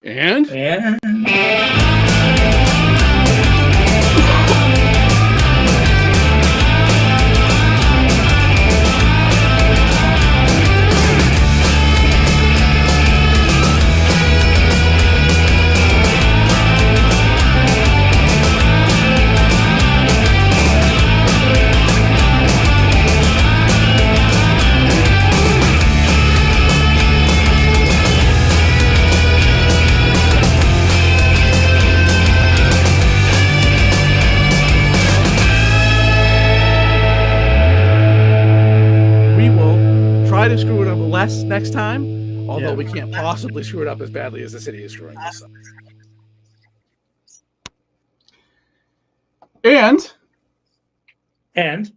And we will try to screw it up less next time, although we can't possibly screw it up as badly as the city is screwing this up. And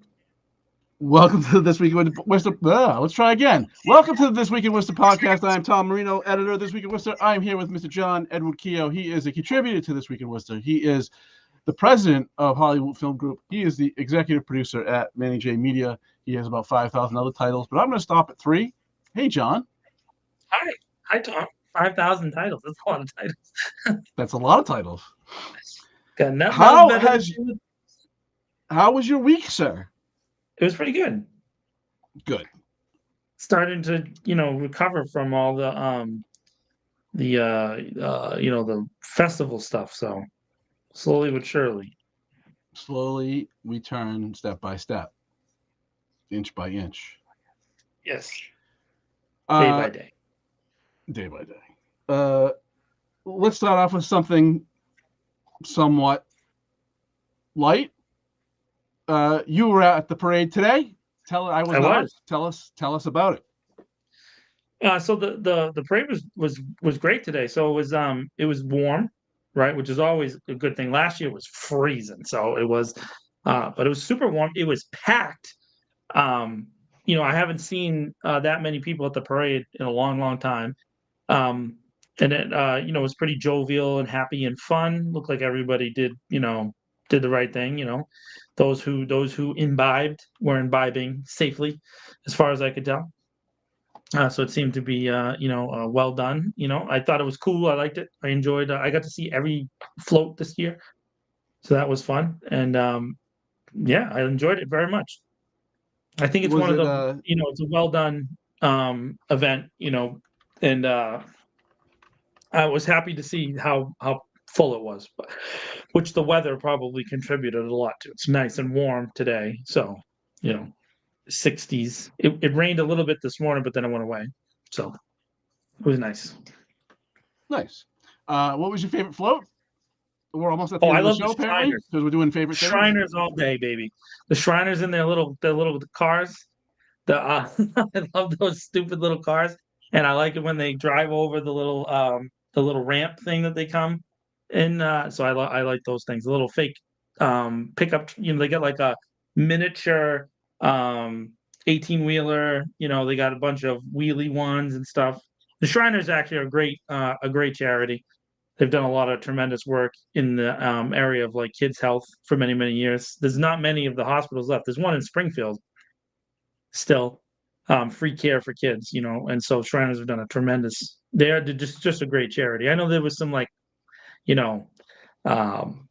welcome to This Week in Worcester. Let's try again. Welcome to This Week in Worcester Podcast. I am Tom Marino, editor of This Week in Worcester. I am here with Mr. John Edward Keogh. He is a contributor to This Week in Worcester. He is the president of Hollywood Film Group. He is the executive producer at Manny J Media. He has about 5,000 other titles, but I'm going to stop at 3. Hey, John. Hi, Tom. 5,000 titles. That's a lot of titles. That's a lot of titles. Got nothing How better has- to do. How was your week, sir? It was pretty good. Good. Starting to, recover from all the festival stuff. So slowly but surely. Slowly, we turn step by step, inch by inch. Yes. Day by day. Day by day. Let's start off with something somewhat light. You were at the parade today. Tell us about it. So the parade was great today. So it was warm, right, which is always a good thing. Last year it was freezing, so it was, but it was super warm. It was packed. I haven't seen that many people at the parade in a long, long time. And it was pretty jovial and happy and fun. Looked like everybody did the right thing. Those who imbibed were imbibing safely, as far as I could tell. So it seemed to be, well done. I thought it was cool. I liked it. I enjoyed. I got to see every float this year, so that was fun. And I enjoyed it very much. I think it's it's a well done event. And I was happy to see how full it was, which the weather probably contributed a lot to. It's nice and warm today, so 60s. It rained a little bit this morning, but then it went away, so it was nice. Nice. What was your favorite float? We're almost at the end I of love the show, the apparently, Shriners. because we're doing favorite things. Shriners all day, baby. The Shriners in their little cars. I love those stupid little cars, and I like it when they drive over the little ramp thing that they come in. So I like those things. The little fake pickup. They get like a miniature 18-wheeler. They got a bunch of wheelie ones and stuff. The Shriners actually are a great charity. They've done a lot of tremendous work in the area of like kids' health for many, many years. There's not many of the hospitals left. There's one in Springfield still, free care for kids, and so Shriners have done a tremendous. They're just a great charity. I know there was some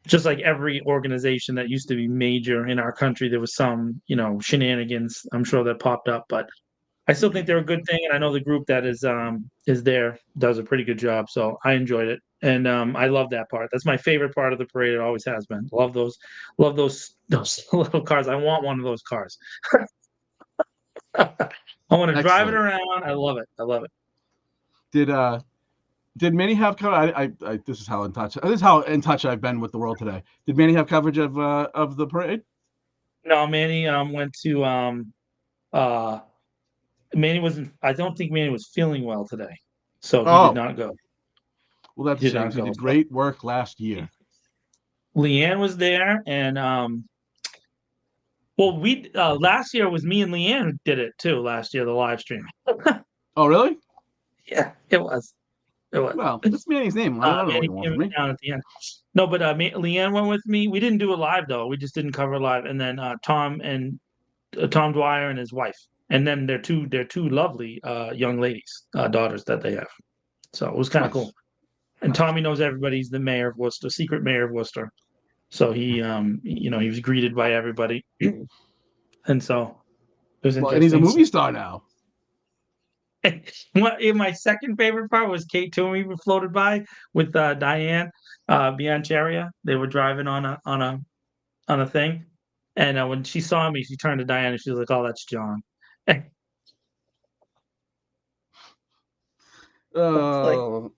just like every organization that used to be major in our country, there was some, shenanigans, I'm sure, that popped up, but I still think they're a good thing. And I know the group that is there does a pretty good job. So I enjoyed it. And I love that part. That's my favorite part of the parade. It always has been. Love those little cars. I want one of those cars. I want to drive it around. I love it. Did Manny have coverage? This is how in touch I've been with the world today. Did Manny have coverage of the parade? No, Manny went to Manny wasn't. I don't think Manny was feeling well today, so he did not go. Well, that's he did great work last year. Leanne was there, and we last year it was me and Leanne who did it too. Last year, the live stream. Oh, really? Yeah, it was. Well, that's Manny's name. I don't know what you want from me. Down at the end. No, but Leanne went with me. We didn't do it live though. We just didn't cover it live. And then Tom Dwyer and his wife, and then they're two lovely young ladies, daughters that they have. So it was kind of cool. And Tommy knows everybody. He's the mayor of Worcester, secret mayor of Worcester. So he was greeted by everybody. And so it was interesting. And he's a movie star now. My second favorite part was Kate Toomey floated by with Diane Biancheria. They were driving on a thing, and when she saw me, she turned to Diane and she was like, "Oh, that's John." Oh,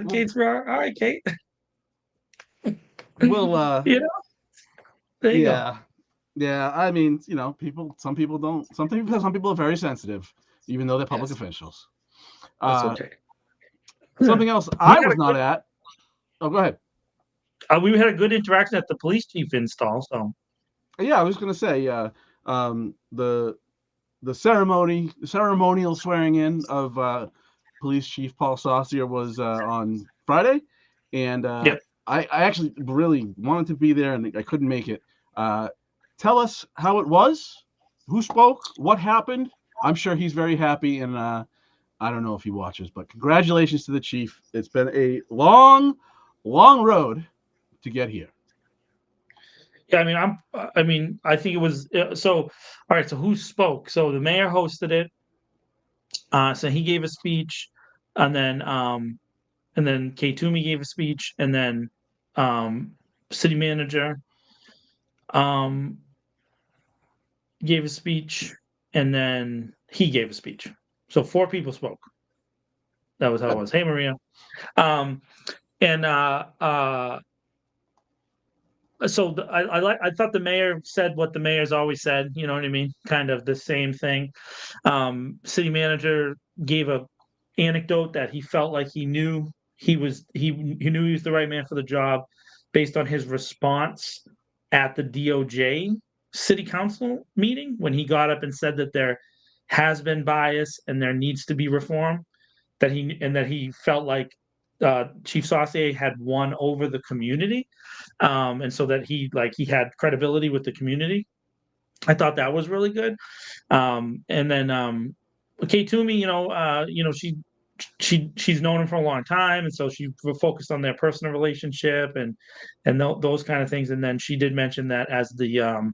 Kate's all right, Kate. well, there you go. Yeah. I mean, some people don't. Some people are very sensitive, even though they're public officials. That's okay. Something else I was not at. Oh, go ahead. We had a good interaction at the police chief install. So yeah, I was going to say, the ceremonial swearing in of Police Chief Paul Saucier was on Friday, and I actually really wanted to be there, and I couldn't make it. Tell us how it was, who spoke, what happened. I'm sure he's very happy, and I don't know if he watches, but congratulations to the chief. It's been a long road to get here. Yeah, I think it was so. All right, so who spoke? So the mayor hosted it. So he gave a speech, and then Kay Toomey gave a speech, and then city manager gave a speech, and then he gave a speech. So 4 people spoke. That was how it was. Hey, Maria. So I thought the mayor said what the mayor's always said. You know what I mean? Kind of the same thing. City manager gave a anecdote that he felt like he knew he was the right man for the job based on his response at the DOJ city council meeting when he got up and said that there has been bias and there needs to be reform. That he felt like Chief Saucier had won over the community, and so that he had credibility with the community. I thought that was really good. And then Kay Toomey, she's known him for a long time, and so she focused on their personal relationship and those kind of things. And then she did mention that as the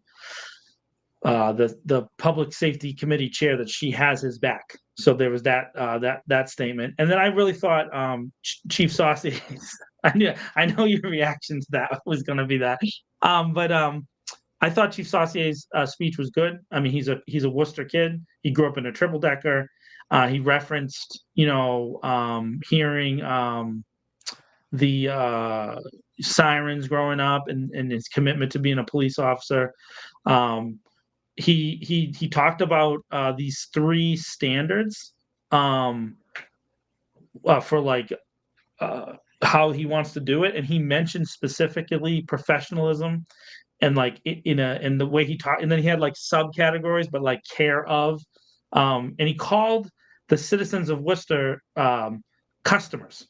public safety committee chair, that she has his back. So there was that statement. And then I really thought Chief Saucier. I know your reaction to that was going to be that, but I thought Chief Saucier's speech was good. I mean, he's a Worcester kid. He grew up in a triple decker. He referenced, hearing the sirens growing up and his commitment to being a police officer. He talked about these 3 standards for how he wants to do it, and he mentioned specifically professionalism and in the way he taught, and then he had subcategories, but care of, and he called the citizens of Worcester customers.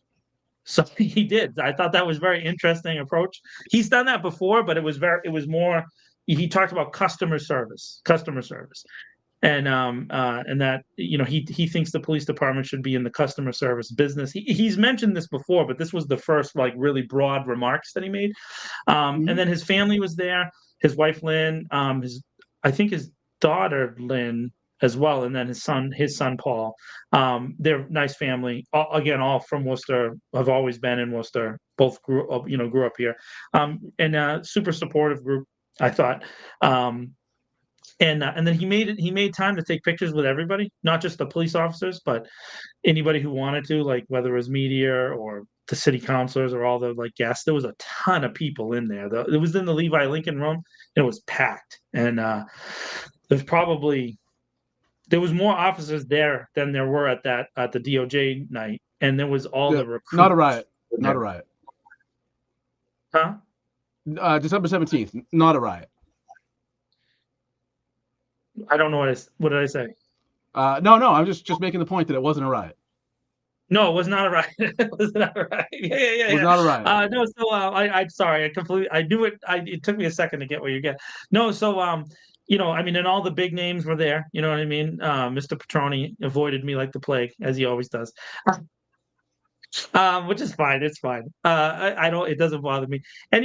So he did. I thought that was very interesting approach. He's done that before, but it was more. He talked about customer service, and that he thinks the police department should be in the customer service business. He's mentioned this before, but this was the first really broad remarks that he made. And then his family was there. His wife Lynn, I think his daughter Lynn as well, and then his son Paul. They're a nice family. All from Worcester. Have always been in Worcester. Both grew up here, and super supportive group, I thought. And then he made time to take pictures with everybody, not just the police officers, but anybody who wanted to, whether it was media or the city councilors or all the guests. There was a ton of people in there. It was in the Levi Lincoln room, and it was packed. And there was more officers there than there were at the DOJ night, and there was all the recruits. Not a riot. Huh? December 17th. Not a riot. I don't know what did I say? No. I'm just making the point that it wasn't a riot. No, it was not a riot. It was not a riot. Yeah. It was not a riot. No. So I'm sorry. I knew it. It took me a second to get where you get. No. So I mean, and all the big names were there. You know what I mean? Mr. Petroni avoided me like the plague, as he always does. Which is fine. It's fine. I don't. It doesn't bother me. And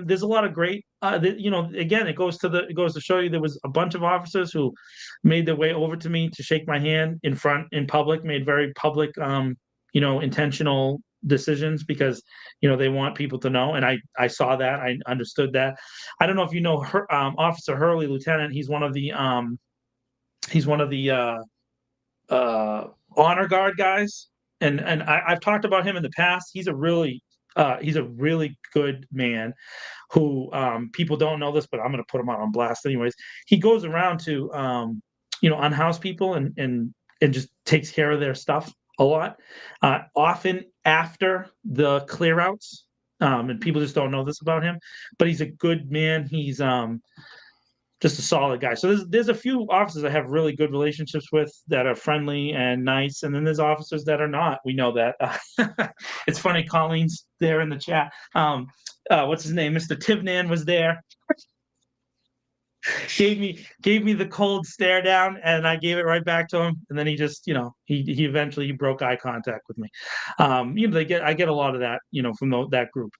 there's a lot of great. Again, it goes to show you there was a bunch of officers who made their way over to me to shake my hand in public, made very public, intentional decisions because they want people to know. And I saw that. I understood that. I don't know if you know Officer Hurley, Lieutenant. He's one of the honor guard guys. And I've talked about him in the past. He's a really good man who people don't know this, but I'm going to put him out on blast anyways. He goes around to unhouse people and just takes care of their stuff a lot, often after the clear outs. And people just don't know this about him, but he's a good man. He's just a solid guy. So there's a few officers I have really good relationships with that are friendly and nice, and then there's officers that are not. We know that. It's funny. Colleen's there in the chat. What's his name? Mr. Tivnan was there. gave me the cold stare down, and I gave it right back to him. And then he just, he eventually broke eye contact with me. I get a lot of that, from that group.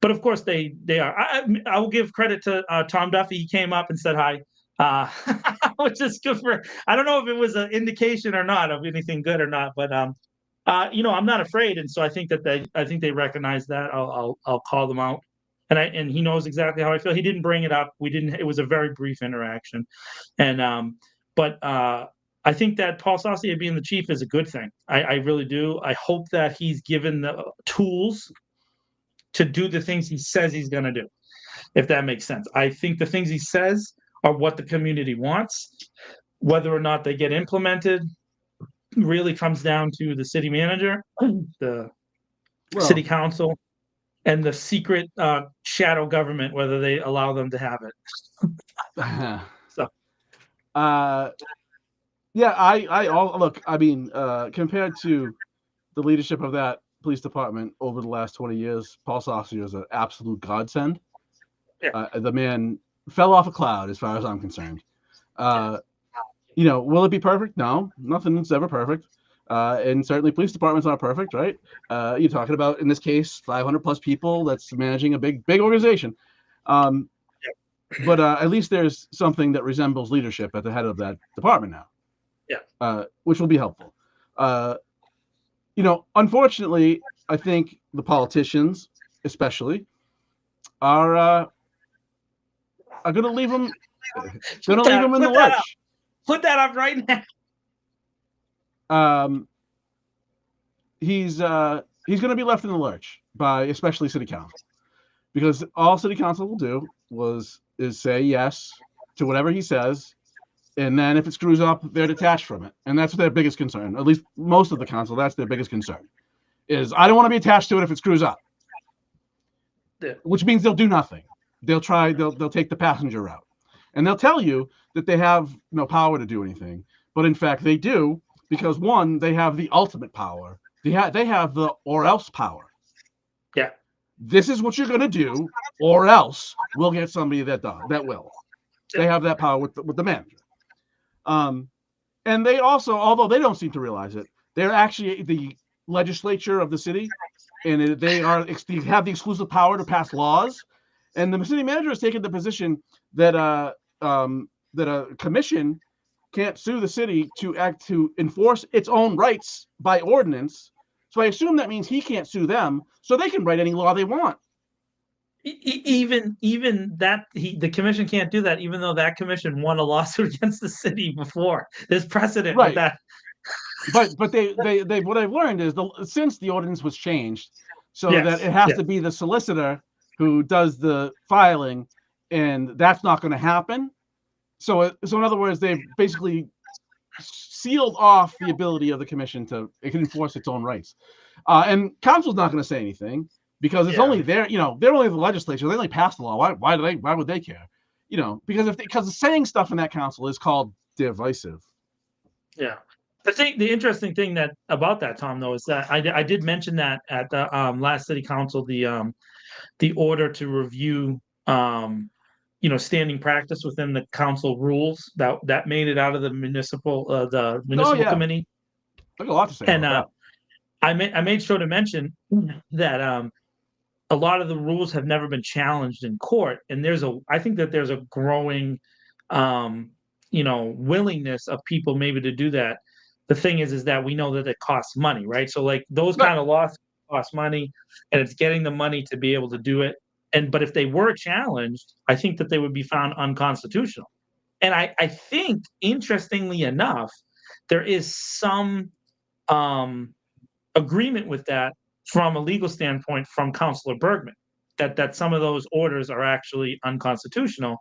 But of course they are. I will give credit to Tom Duffy. He came up and said hi, which is good for. I don't know if it was an indication or not of anything good or not, but I'm not afraid, and so I think they recognize that. I'll call them out. And he knows exactly how I feel. He didn't bring it up. It was a very brief interaction. But I think that Paul Saucier being the chief is a good thing. I really do. I hope that he's given the tools to do the things he says he's going to do, if that makes sense. I think the things he says are what the community wants. Whether or not they get implemented really comes down to the city manager, the city council, and the secret shadow government, whether they allow them to have it. So, look. I mean, compared to the leadership of that police department over the last 20 years, Paul Saucier is an absolute godsend. Yeah. The man fell off a cloud, as far as I'm concerned. Will it be perfect? No, nothing's ever perfect. And certainly police departments aren't perfect, right? You're talking about, in this case, 500 plus people that's managing a big organization. But at least there's something that resembles leadership at the head of that department now. Yeah. Which will be helpful. Unfortunately, I think the politicians, especially, are going to leave them in the lurch. Put that up right now. He's going to be left in the lurch by especially city council, because all city council will do is say yes to whatever he says, and then if it screws up, they're detached from it, and that's their biggest concern. At least most of the council, that's their biggest concern. Is I don't want to be attached to it if it screws up, which means they'll do nothing. They'll take the passenger route, and they'll tell you that they have no power to do anything, but in fact they do. Because one, they have the ultimate power. They have the or else power. Yeah. This is what you're going to do, or else we'll get somebody that will. They have that power with the manager. And they also, although they don't seem to realize it, they're actually the legislature of the city, and they have the exclusive power to pass laws. And the city manager has taken the position that a commission can't sue the city to enforce its own rights by ordinance. So I assume that means he can't sue them, so they can write any law they want. Even that the commission can't do that, even though that commission won a lawsuit against the city before. There's precedent with that. But they what I've learned is since the ordinance was changed, so that it has to be the solicitor who does the filing, and that's not going to happen. So in other words, they've basically sealed off the ability of the commission it can enforce its own rights. And council's not going to say anything because it's only they're only the legislature. They only pass the law. Why would they care? Because saying stuff in that council is called divisive. Yeah. I think the interesting thing about that, Tom, though, is that I did mention that at the last city council, the order to review standing practice within the council rules that made it out of the municipal committee. I got a lot to say And about I made sure to mention that a lot of the rules have never been challenged in court, and I think that there's a growing willingness of people maybe to do that. The thing is that we know that it costs money, right? So like those kind of laws cost money, and it's getting the money to be able to do it. But if they were challenged, I think that they would be found unconstitutional. And I think, interestingly enough, there is some agreement with that from a legal standpoint from Councilor Bergman, that some of those orders are actually unconstitutional.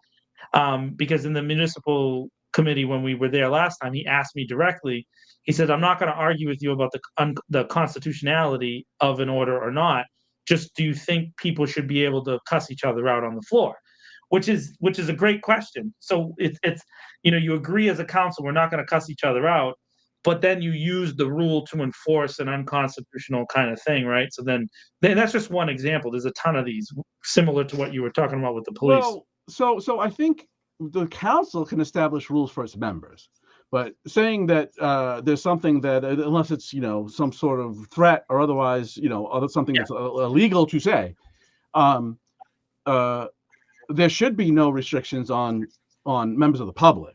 Because in the municipal committee, when we were there last time, he asked me directly. He said, "I'm not going to argue with you about the constitutionality of an order or not. Just, do you think people should be able to cuss each other out on the floor?" Which is a great question. So it's you agree as a council, we're not going to cuss each other out, but then you use the rule to enforce an unconstitutional kind of thing, right? So then that's just one example. There's a ton of these similar to what you were talking about with the police. Well, so I think the council can establish rules for its members, but saying that there's something that, unless it's some sort of threat or otherwise something that's illegal to say, there should be no restrictions on members of the public.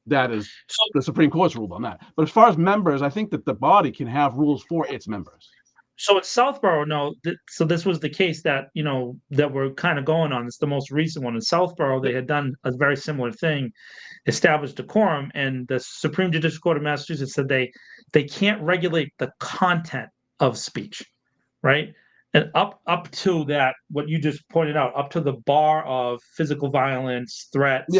That is the Supreme Court's ruled on that. But as far as members, I think that the body can have rules for its members. So at Southborough, no. So this was the case that that we're kind of going on. It's the most recent one in Southborough. They had done a very similar thing, established a quorum, and the Supreme Judicial Court of Massachusetts said they can't regulate the content of speech, right? And up to that, what you just pointed out, up to the bar of physical violence, threats,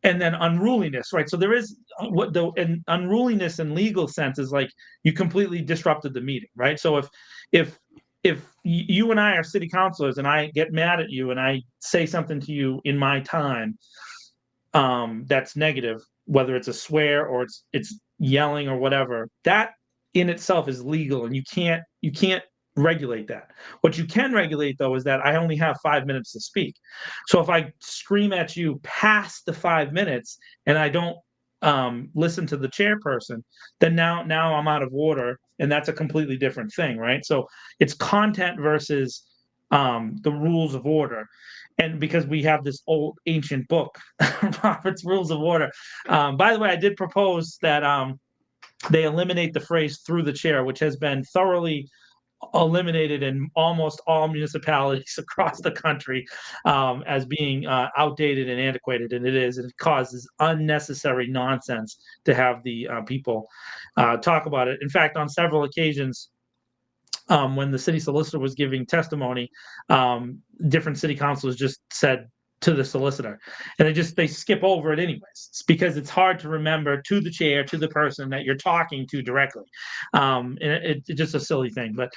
and then unruliness, right? So there is and unruliness in legal sense is like you completely disrupted the meeting, right? So if you and I are city councilors and I get mad at you and I say something to you in my time that's negative, whether it's a swear or it's yelling or whatever, that in itself is legal, and you can't regulate that. What you can regulate, though, is that I only have 5 minutes to speak. So if I scream at you past the 5 minutes and I don't listen to the chairperson, then now I'm out of order, and that's a completely different thing, right? So it's content versus the rules of order. And because we have this old ancient book, Robert's Rules of Order. By the way, I did propose that they eliminate the phrase "through the chair," which has been thoroughly eliminated in almost all municipalities across the country as being outdated and antiquated, and it is. And it causes unnecessary nonsense to have the people talk about it. In fact, on several occasions, when the city solicitor was giving testimony, different city councilors just said to the solicitor, and they skip over it anyways. It's because it's hard to remember to the chair, to the person that you're talking to directly. And it's just a silly thing. But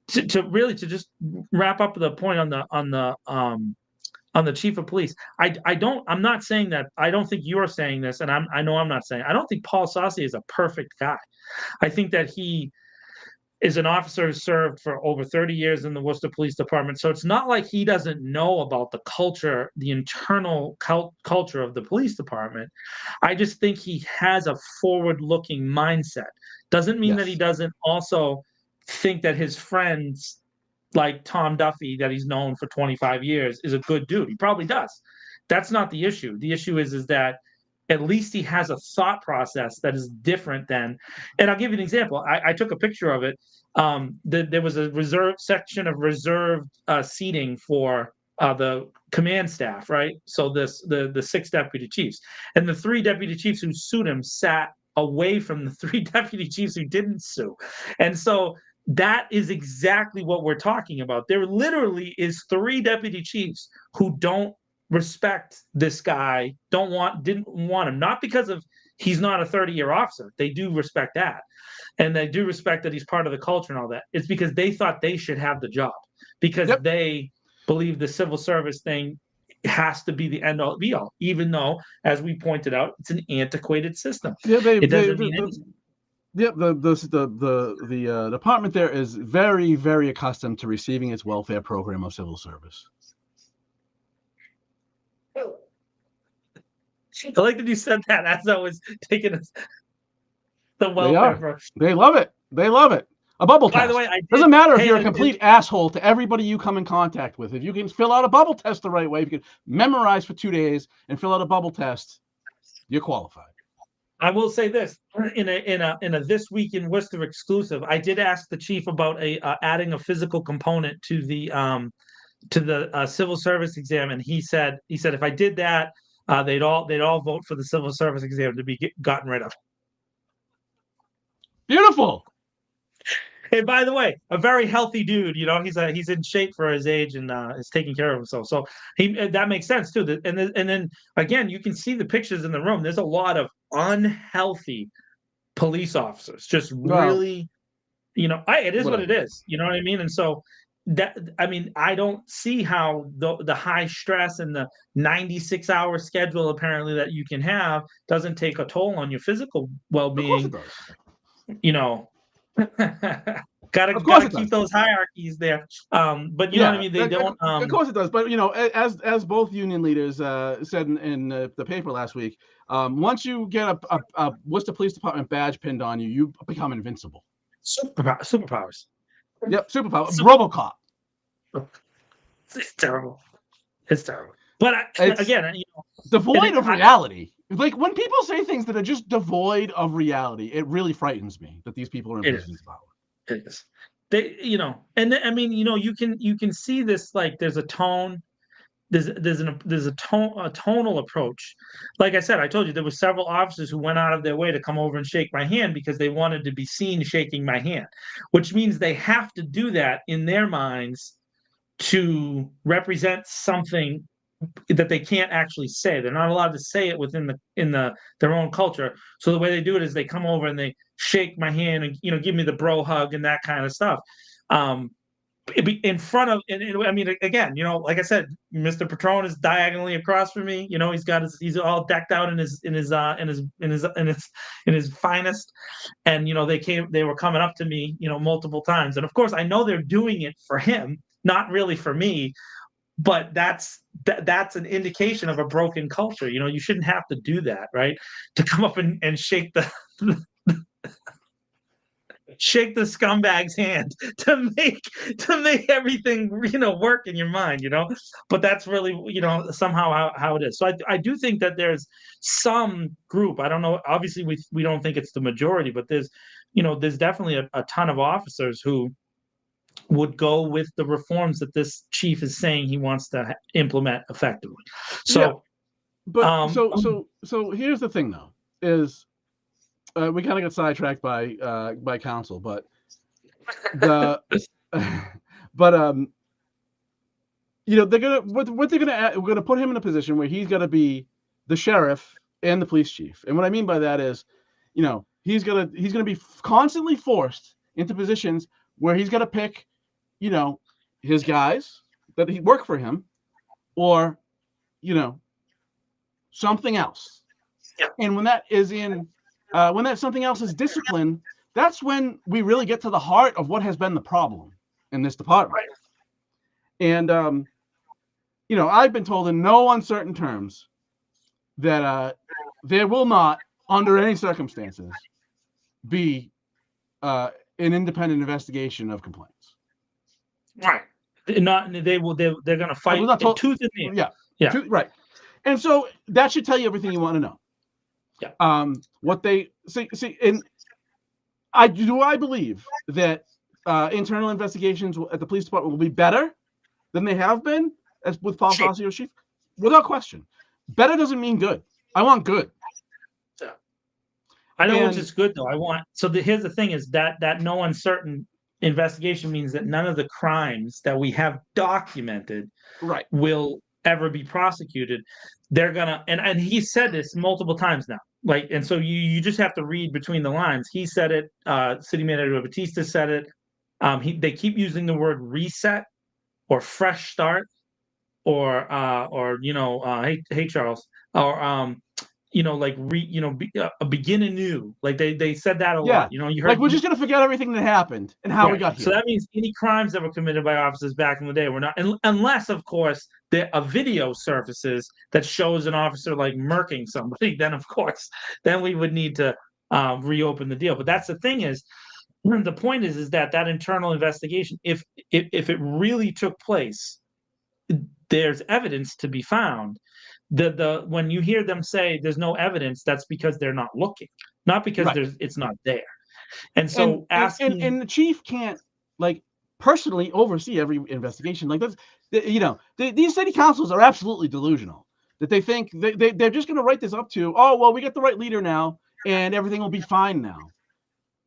to just wrap up the point on the chief of police, I'm not saying that. I don't think you're saying this, and I know I'm not saying. I don't think Paul Saucier is a perfect guy. I think that he is an officer who served for over 30 years in the Worcester Police Department. So it's not like he doesn't know about the culture, the internal culture of the police department. I just think he has a forward-looking mindset. Doesn't mean that he doesn't also think that his friends, like Tom Duffy, that he's known for 25 years, is a good dude. He probably does. That's not the issue. The issue is that at least he has a thought process that is different than, and I'll give you an example. I took a picture of it. There was a reserved section of reserved seating for the command staff, right? So the 6 deputy chiefs, and the 3 deputy chiefs who sued him sat away from the 3 deputy chiefs who didn't sue. And so that is exactly what we're talking about. There literally is 3 deputy chiefs who don't respect this guy, didn't want him, not because of he's not a 30-year officer. They do respect that, and they do respect that he's part of the culture and all that. It's because they thought they should have the job, because they believe the civil service thing has to be the end all be all, even though, as we pointed out, it's an antiquated system. It doesn't mean anything. The department there is very, very accustomed to receiving its welfare program of civil service. I like that you said that as I was taking the They welfare are. for. They love it. They love it. A bubble By test. the way, I did. Doesn't matter if hey, you're a complete asshole to everybody you come in contact with. If you can fill out a bubble test the right way, if you can memorize for 2 days and fill out a bubble test, you're qualified. I will say this in a This Week in Worcester exclusive. I did ask the chief about adding a physical component to the civil service exam, and he said if I did that, they'd all vote for the civil service exam to be gotten rid of. Beautiful. Hey, by the way, a very healthy dude. You know, he's in shape for his age and is taking care of himself. So that makes sense too. And then again, you can see the pictures in the room. There's a lot of unhealthy police officers, just really, it is what it is. You know what I mean? And so I don't see how the high stress and the 96-hour schedule apparently that you can have doesn't take a toll on your physical well-being. Of course it does. gotta keep those hierarchies there. But you know what I mean? They don't. Of course it does. But as both union leaders said in the paper last week, once you get a Worcester Police Department badge pinned on you, you become invincible. Superpowers. Yep, superpower. RoboCop. It's terrible. It's terrible. But again, devoid of reality. Like when people say things that are just devoid of reality, it really frightens me that these people are in positions of power. It is. You can see this. Like, there's a tone. There's a tonal approach. Like I said, I told you there were several officers who went out of their way to come over and shake my hand because they wanted to be seen shaking my hand, which means they have to do that in their minds to represent something that they can't actually say. They're not allowed to say it within their own culture. So the way they do it is they come over and they shake my hand and give me the bro hug and that kind of stuff. In front of, again, like I said, Mr. Patron is diagonally across from me. He's all decked out in his finest, and they were coming up to me, multiple times, and of course I know they're doing it for him, not really for me. But that's an indication of a broken culture. You shouldn't have to do that, right? To come up and shake the scumbag's hand to make everything work in your mind. But that's really somehow how it is. So I do think that there's some group. I don't know. Obviously, we don't think it's the majority, but there's definitely a ton of officers who would go with the reforms that this chief is saying he wants to implement effectively. So, but so here's the thing, though, is we kind of got sidetracked by counsel, but they're we're gonna put him in a position where he's gonna be the sheriff and the police chief, and what I mean by that is, he's gonna be constantly forced into positions where he's gonna pick, his guys that he work for him, or something else. Yeah. And when that something else is discipline, that's when we really get to the heart of what has been the problem in this department. Right. And I've been told in no uncertain terms that there will not, under any circumstances, be an independent investigation of complaints. Right. They're going to fight tooth and nail. Yeah. Right. And so that should tell you everything you want to know. Yeah. What they see, and I believe that internal investigations at the police department will be better than they have been, as with Paul Saucier chief, without question. Better doesn't mean good. I want good. Yeah. I know which is good though. Here's the thing: is that no uncertain investigation means that none of the crimes that we have documented will ever be prosecuted. They're gonna, and he said this multiple times now. And so you just have to read between the lines. He said it. City Manager Batista said it. They keep using the word reset or fresh start or hey Charles, or begin anew. Like they said that a lot. You heard like we're just gonna forget everything that happened and how we got here. So that means any crimes that were committed by officers back in the day were not, unless of course a video surfaces that shows an officer like murking somebody. Then of course, then we would need to reopen the deal. But that's the thing is, the point is that internal investigation, if it really took place, there's evidence to be found. When you hear them say there's no evidence, that's because they're not looking, not because it's not there. And so and the chief can't like personally oversee every investigation. Like that's these city councils are absolutely delusional that they think they're just going to write this up to, oh well, we got the right leader now and everything will be fine now.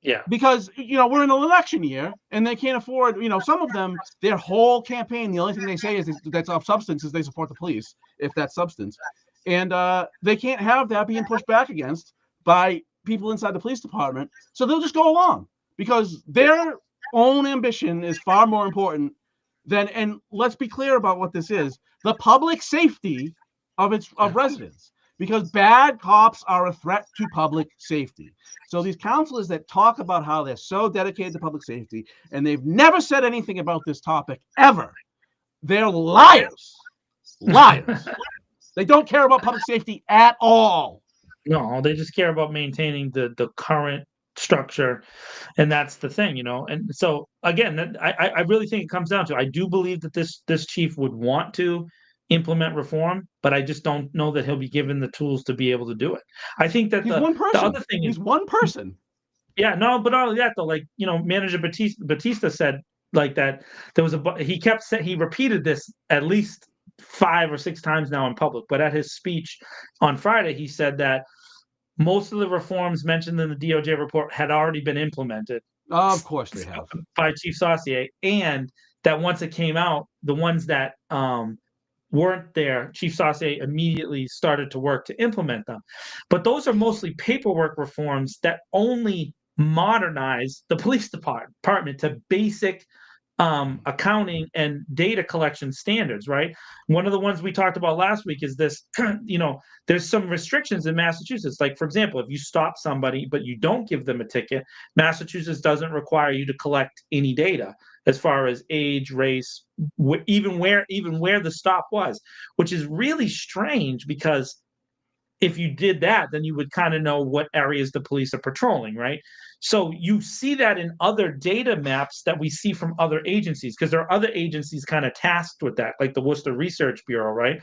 Yeah, because we're in an election year and they can't afford, some of them, their whole campaign, the only thing they say is that's of substance is they support the police, if that's substance, and they can't have that being pushed back against by people inside the police department, so they'll just go along because their own ambition is far more important than, and let's be clear about what this is, the public safety of residents. Because bad cops are a threat to public safety. So these counselors that talk about how they're so dedicated to public safety and they've never said anything about this topic ever, they're liars. Liars. They don't care about public safety at all. No, they just care about maintaining the current structure, and that's the thing, And so again, I really think it comes down to, I do believe that this chief would want to implement reform, but I just don't know that he'll be given the tools to be able to do it. I think that he's one person. The other thing he's one person. Yeah, no, but all of that though, like Manager Batista said, like that there was he repeated this at least 5 or 6 times now in public, but at his speech on Friday, he said that most of the reforms mentioned in the DOJ report had already been implemented. Of course they have. By Chief Saucier, and that once it came out, the ones that weren't there, Chief Saucier immediately started to work to implement them. But those are mostly paperwork reforms that only modernize the police department to basic accounting and data collection standards, right? One of the ones we talked about last week is this, there's some restrictions in Massachusetts. Like, for example, if you stop somebody, but you don't give them a ticket, Massachusetts doesn't require you to collect any data as far as age, race, even where the stop was, which is really strange because if you did that, then you would kind of know what areas the police are patrolling, right? So you see that in other data maps that we see from other agencies, because there are other agencies kind of tasked with that, like the Worcester Research Bureau, right?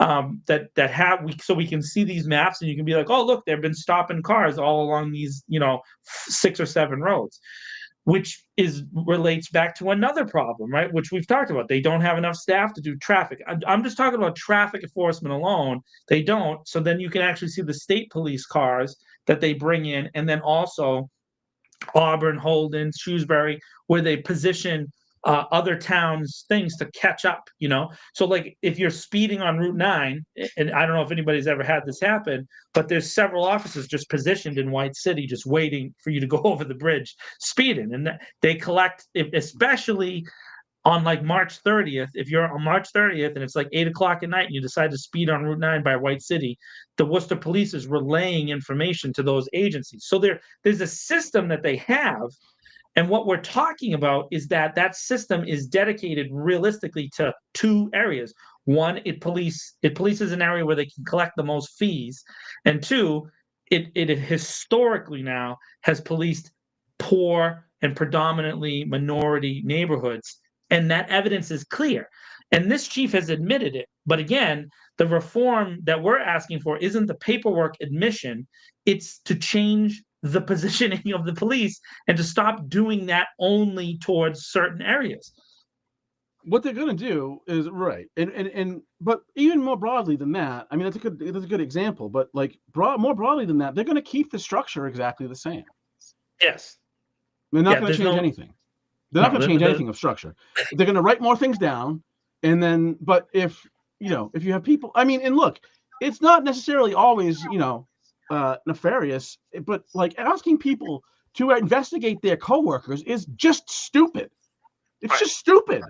So we can see these maps and you can be like, oh, look, they've been stopping cars all along these, 6 or 7 roads, which relates back to another problem, right? Which we've talked about. They don't have enough staff to do traffic. I'm just talking about traffic enforcement alone. They don't. So then you can actually see the state police cars that they bring in, and then also Auburn, Holden, Shrewsbury, where they position other towns' things to catch up, So like if you're speeding on Route 9, and I don't know if anybody's ever had this happen, but there's several officers just positioned in White City, just waiting for you to go over the bridge, speeding. And they collect, especially on like March 30th, if you're on March 30th and it's like 8 o'clock at night and you decide to speed on Route 9 by White City, the Worcester Police is relaying information to those agencies. So there's a system that they have. And what we're talking about is that system is dedicated realistically to 2 areas. One, it polices an area where they can collect the most fees. And 2, it historically now has policed poor and predominantly minority neighborhoods. And that evidence is clear. And this chief has admitted it. But again, the reform that we're asking for isn't the paperwork admission. It's to change the positioning of the police and to stop doing that only towards certain areas. What they're going to do is right, and but even more broadly than that, I mean that's a good example. But like more broadly than that, they're going to keep the structure exactly the same. Yes, they're not going to change anything. They're not going to change anything of structure. They're going to write more things down, and then. But if you have people, I mean, and look, it's not necessarily always nefarious, but like asking people to investigate their coworkers is just stupid. It's just stupid.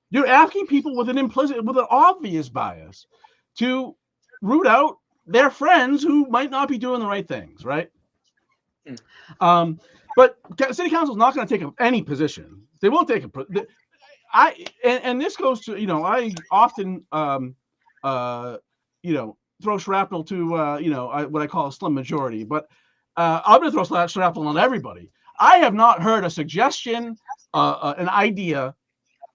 You're asking people with an obvious bias to root out they're friends who might not be doing the right things, right? Mm. But city council is not going to take any position. They won't take and this goes to, I often throw shrapnel to what I call a slim majority, but I'm going to throw shrapnel on everybody. I have not heard a suggestion, an idea,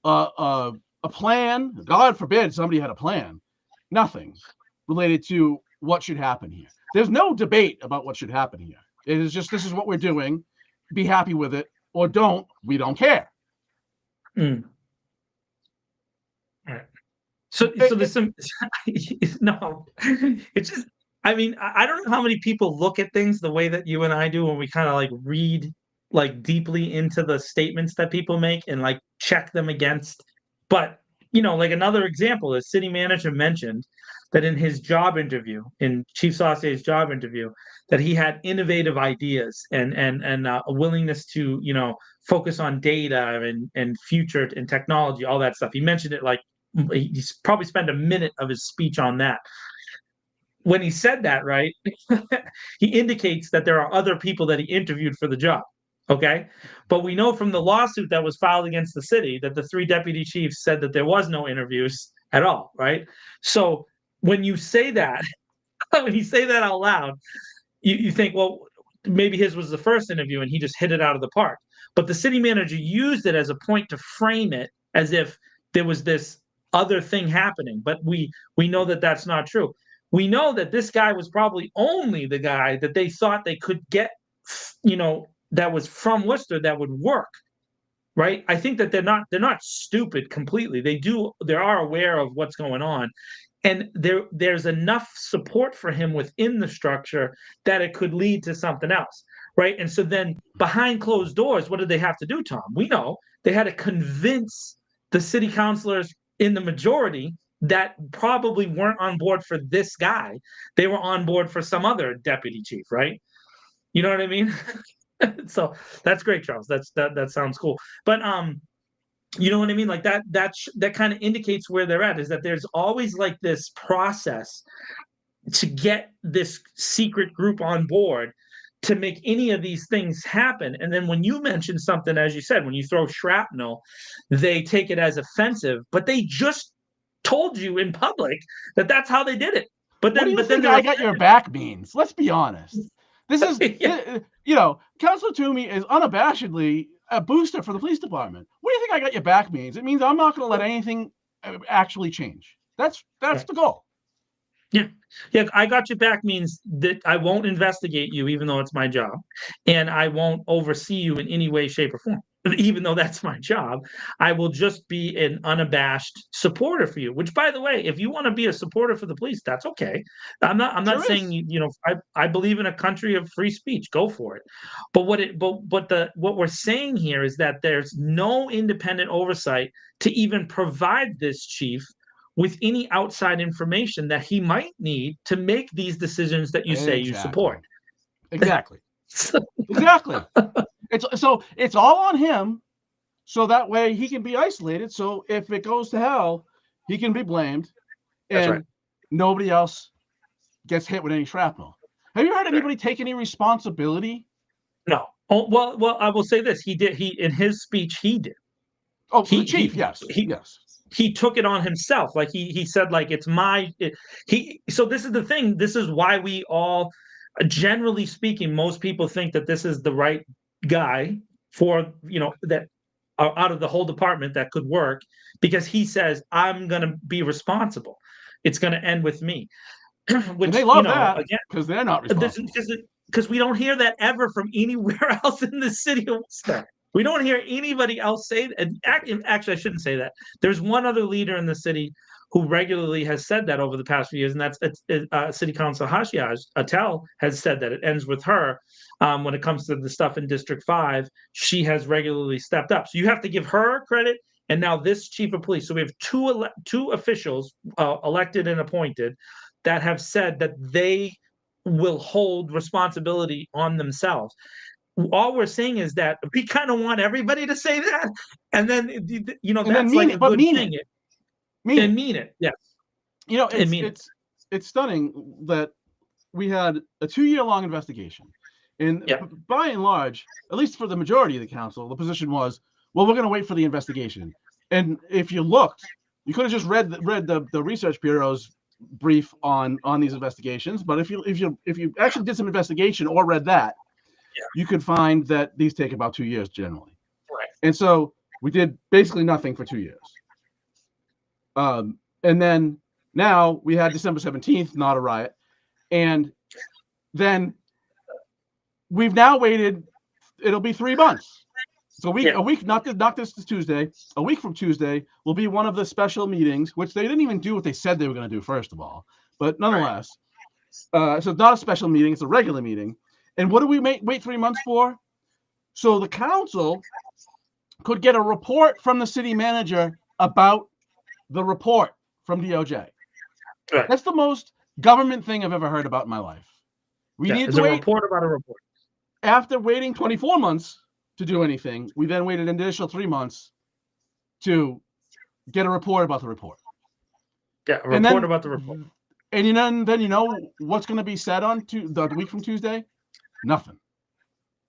a plan. God forbid somebody had a plan. Nothing related to what should happen here. There's no debate about what should happen here. It is just, this is what we're doing. Be happy with it or don't. We don't care. Mm. All right. So there's some no. It's just, I mean, I don't know how many people look at things the way that you and I do when we kind of like read like deeply into the statements that people make and like check them against. But like another example is city manager mentioned that in his job interview, in Chief Saucier's job interview, that he had innovative ideas and a willingness to focus on data and future and technology, all that stuff. He mentioned it like he probably spent a minute of his speech on that. When he said that, right, he indicates that there are other people that he interviewed for the job. Okay. But we know from the lawsuit that was filed against the city that the 3 deputy chiefs said that there was no interviews at all. Right. So when you say that, when you say that out loud, you think, well, maybe his was the first interview and he just hit it out of the park. But the city manager used it as a point to frame it as if there was this other thing happening. But we know that that's not true. We know that this guy was probably only the guy that they thought they could get, that was from Worcester that would work, right? I think that they're not stupid completely. They are aware of what's going on, and there's enough support for him within the structure that it could lead to something else, right? And so then behind closed doors, what did they have to do, Tom? We know they had to convince the city councilors in the majority that probably weren't on board for this guy. They were on board for some other deputy chief, right? You know what I mean? So that's great, Charles. That sounds cool. But you know what I mean? Like that kind of indicates where they're at, is that there's always like this process to get this secret group on board to make any of these things happen. And then when you mention something, as you said, when you throw shrapnel, they take it as offensive, but they just told you in public that that's how they did it. But then, what do you think I got your back means? Let's be honest. This is, Councilor Toomey is unabashedly a booster for the police department. What do you think I got your back means? It means I'm not going to let anything actually change. That's the goal. Yeah. I got your back means that I won't investigate you, even though it's my job, and I won't oversee you in any way, shape, or form, even though that's my job. I will just be an unabashed supporter for you. Which, by the way, if you want to be a supporter for the police, that's okay. I'm not saying I believe in a country of free speech. Go for it. But what we're saying here is that there's no independent oversight to even provide this chief with any outside information that he might need to make these decisions that you say you support. Exactly. Exactly. It's all on him, so that way he can be isolated. So if it goes to hell, he can be blamed, and nobody else gets hit with any shrapnel. Have you heard anybody take any responsibility? No. Oh, well, I will say this: he did. In his speech, he did. Oh, the chief, yes. He took it on himself. Like he said, like, it's so this is the thing. This is why we all, generally speaking, most people think that this is the right guy for, that out of the whole department that could work, because he says, I'm going to be responsible. It's going to end with me. Which, and they love that, because they're not responsible. Because we don't hear that ever from anywhere else in the city of Worcester. We don't hear anybody else say that. Actually, I shouldn't say that. There's one other leader in the city who regularly has said that over the past few years, and that's City Council Hashiaj Atel has said that. It ends with her. When it comes to the stuff in District 5, she has regularly stepped up. So you have to give her credit, and now this chief of police. So we have two officials, elected and appointed, that have said that they will hold responsibility on themselves. All we're saying is that we kind of want everybody to say that, and then that's like a good thing. Mean it, yes. It's stunning that we had a 2-year-long investigation. And Yeah. by and large, at least for the majority of the council, the position was, well, we're going to wait for the investigation. And if you looked, you could have just read the Research Bureau's brief on these investigations. But if you actually did some investigation or read that, you could find that these take about 2 years generally. Right. And so we did basically nothing for 2 years. And then now we had December 17th, not a riot. And then we've now waited, it'll be 3 months. So a week, not this Tuesday, a week from Tuesday will be one of the special meetings, which they didn't even do what they said they were going to do, first of all. But nonetheless, so it's not a special meeting, it's a regular meeting. And what do we wait 3 months for? So the council could get a report from the city manager about the report from DOJ. Right. That's the most government thing I've ever heard about in my life. We need to wait. A report about a report. After waiting 24 months to do anything, we then waited an additional 3 months to get a report about the report. Yeah, a report about the report. And then what's going to be said on the week from Tuesday? Nothing.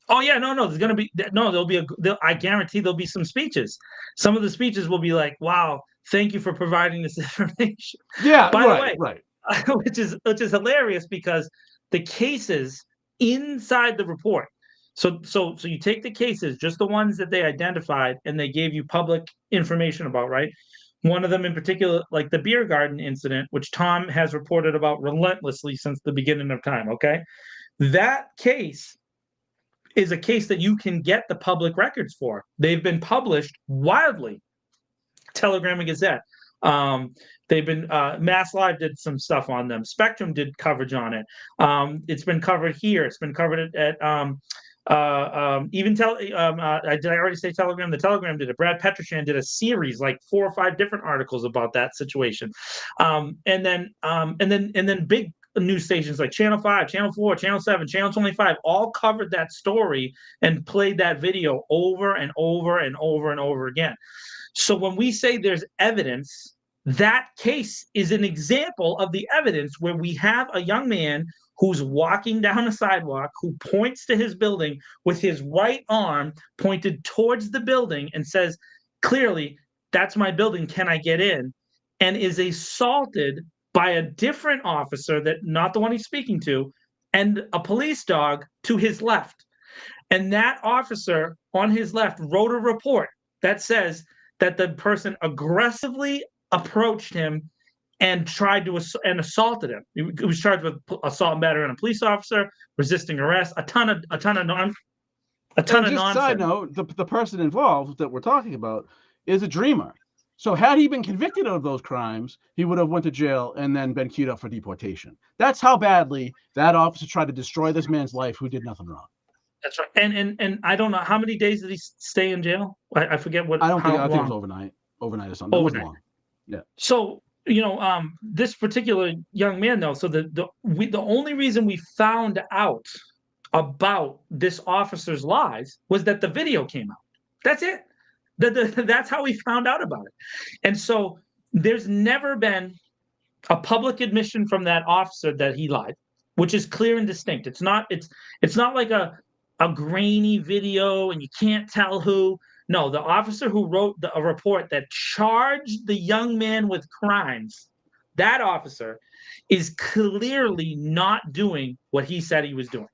Oh yeah, no. There's going to be there'll be I guarantee there'll be some speeches. Some of the speeches will be like, "Wow, thank you for providing this information." Yeah, by the way, right. which is hilarious because the cases inside the report. So you take the cases, just the ones that they identified, and they gave you public information about, right? One of them in particular, like the beer garden incident, which Tom has reported about relentlessly since the beginning of time. Okay, that case is a case that you can get the public records for. They've been published widely. Telegram and Gazette. They've been Mass Live did some stuff on them. Spectrum did coverage on it. It's been covered here. It's been covered at even did I already say Telegram? The Telegram did it. Brad Petroshan did a series, like 4 or 5 different articles about that situation. And then big news stations like Channel 5, Channel 4, Channel 7, Channel 25 all covered that story and played that video over and over and over and over again. So when we say there's evidence, that case is an example of the evidence where we have a young man who's walking down a sidewalk, who points to his building with his right arm pointed towards the building and says, clearly, that's my building, can I get in? And is assaulted by a different officer, that not the one he's speaking to, and a police dog to his left. And that officer on his left wrote a report that says that the person aggressively approached him and tried to assaulted him. He was charged with assault and battery on a police officer, resisting arrest, a ton of nonsense. Side note: the person involved that we're talking about is a dreamer. So had he been convicted of those crimes, he would have went to jail and then been queued up for deportation. That's how badly that officer tried to destroy this man's life, who did nothing wrong. That's right. And I don't know how many days did he stay in jail. I forget what. I think it was overnight or something. Overnight. It was long. Yeah. So this particular young man, though. So the only reason we found out about this officer's lies was that the video came out. That's it. That's how we found out about it. And so there's never been a public admission from that officer that he lied, which is clear and distinct. It's not like a grainy video and you can't tell who. No, the officer who wrote a report that charged the young man with crimes, that officer is clearly not doing what he said he was doing.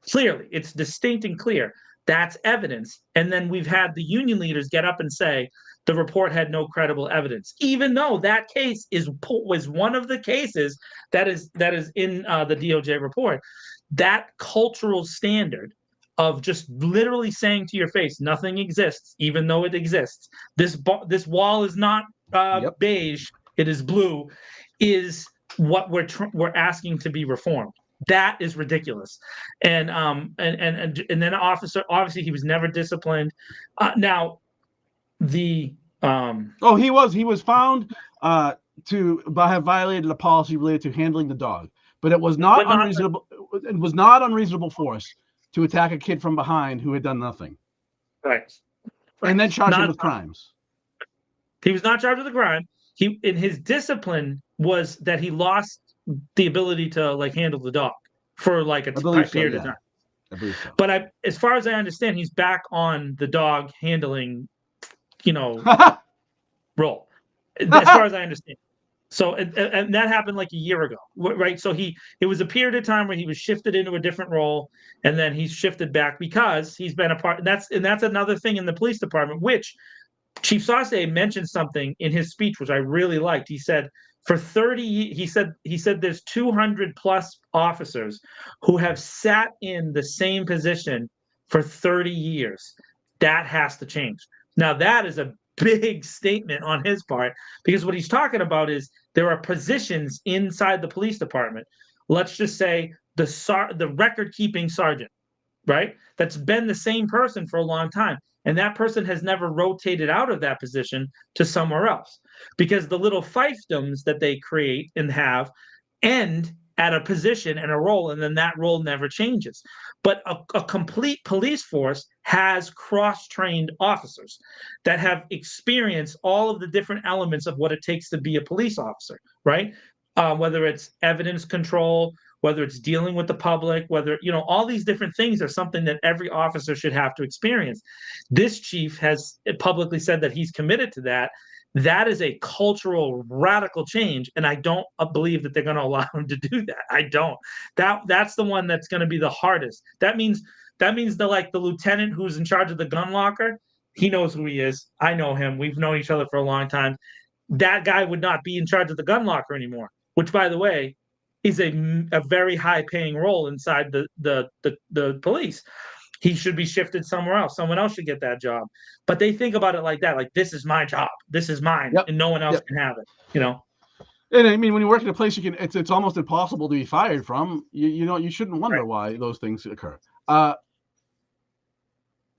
Clearly, it's distinct and clear. That's evidence. And then we've had the union leaders get up and say the report had no credible evidence, even though that case was one of the cases that is in the DOJ report. That cultural standard of just literally saying to your face, nothing exists, even though it exists. This wall is not beige, it is blue, is what we're asking to be reformed. That is ridiculous. And then officer, obviously he was never disciplined. Now he was found to have violated a policy related to handling the dog, but it was not unreasonable. It was not unreasonable force to attack a kid from behind who had done nothing. Right. And then charge him with crimes. He was not charged with a crime. In his discipline was that he lost the ability to handle the dog. for like a period of time. I believe so. But as far as I understand, he's back on the dog handling, role. As far as I understand. So, and that happened like a year ago, right? So it was a period of time where he was shifted into a different role, and then he's shifted back because he's been a part. And that's another thing in the police department, which Chief Saucier mentioned something in his speech, which I really liked. He said for 30, he said there's 200 plus officers who have sat in the same position for 30 years. That has to change. Now that is a big statement on his part, because what he's talking about is there are positions inside the police department. Let's just say the record-keeping sergeant, right? That's been the same person for a long time. And that person has never rotated out of that position to somewhere else, because the little fiefdoms that they create and have end at a position and a role, and then that role never changes. But a complete police force has cross-trained officers that have experienced all of the different elements of what it takes to be a police officer, right? Whether it's evidence control, whether it's dealing with the public, whether, all these different things are something that every officer should have to experience. This chief has publicly said that he's committed to that. That is a cultural radical change, and I don't believe that they're going to allow him to do that. I don't. That's the one that's going to be the hardest. That means the lieutenant who's in charge of the gun locker, he knows who he is. I know him. We've known each other for a long time. That guy would not be in charge of the gun locker anymore, which, by the way, is a very high-paying role inside the police. He should be shifted somewhere else. Someone else should get that job. But they think about it like that, like, this is my job. This is mine, and no one else can have it, And I mean, when you work in a place, it's almost impossible to be fired from. You shouldn't wonder why those things occur.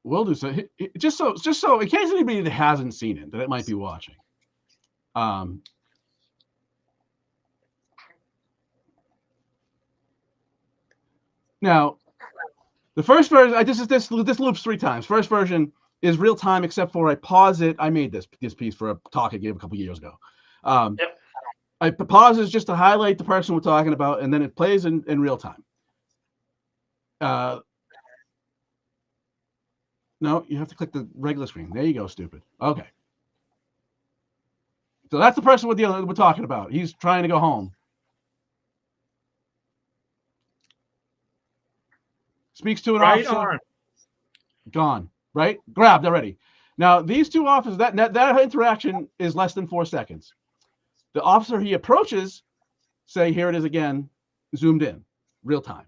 We'll do so. Just so in case anybody that hasn't seen it, that it might be watching. Now, the first version, this loops 3 times. First version is real time, except for I pause it. I made this piece for a talk I gave a couple years ago. I pause it just to highlight the person we're talking about, and then it plays in real time. No, you have to click the regular screen. There you go, stupid. Okay. So that's the person we're talking about. He's trying to go home. Speaks to an officer. Arm. Gone. Right? Grabbed already. Now, these 2 officers, that interaction is less than 4 seconds. The officer he approaches, say, here it is again, zoomed in, real time.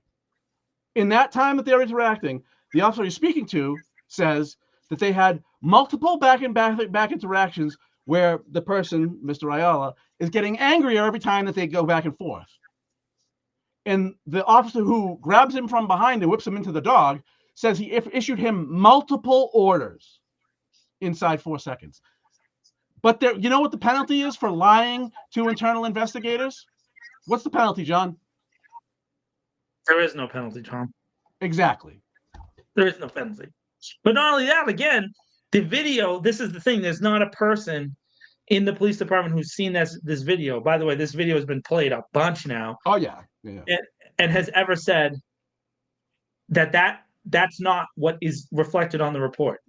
In that time that they're interacting, the officer he's speaking to says that they had multiple back interactions where the person, Mr. Ayala, is getting angrier every time that they go back and forth. And the officer who grabs him from behind and whips him into the dog says he issued him multiple orders inside 4 seconds. But you know what the penalty is for lying to internal investigators? What's the penalty, John? There is no penalty, Tom. Exactly. There is no penalty. But not only that, again, the video, this is the thing, there's not a person in the police department who's seen this video. By the way, this video has been played a bunch now. Oh, yeah. And has ever said that's not what is reflected on the report.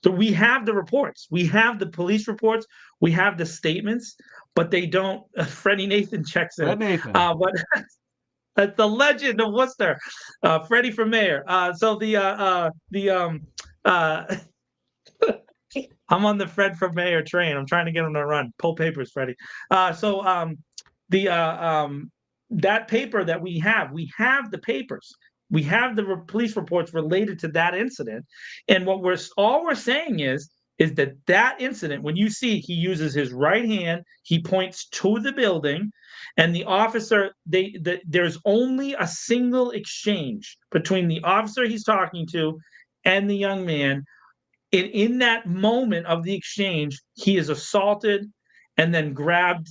So we have the reports. We have the police reports. We have the statements, but they don't. Freddie Nathan checks in. Nathan. But that's the legend of Worcester. Freddie for mayor. I'm on the Fred for mayor train. I'm trying to get him to run. Pull papers, Freddie. That paper that we have the papers. We have the police reports related to that incident. And what all we're saying is that incident, when you see he uses his right hand, he points to the building, and the officer, there's only a single exchange between the officer he's talking to and the young man. In that moment of the exchange, he is assaulted and then grabbed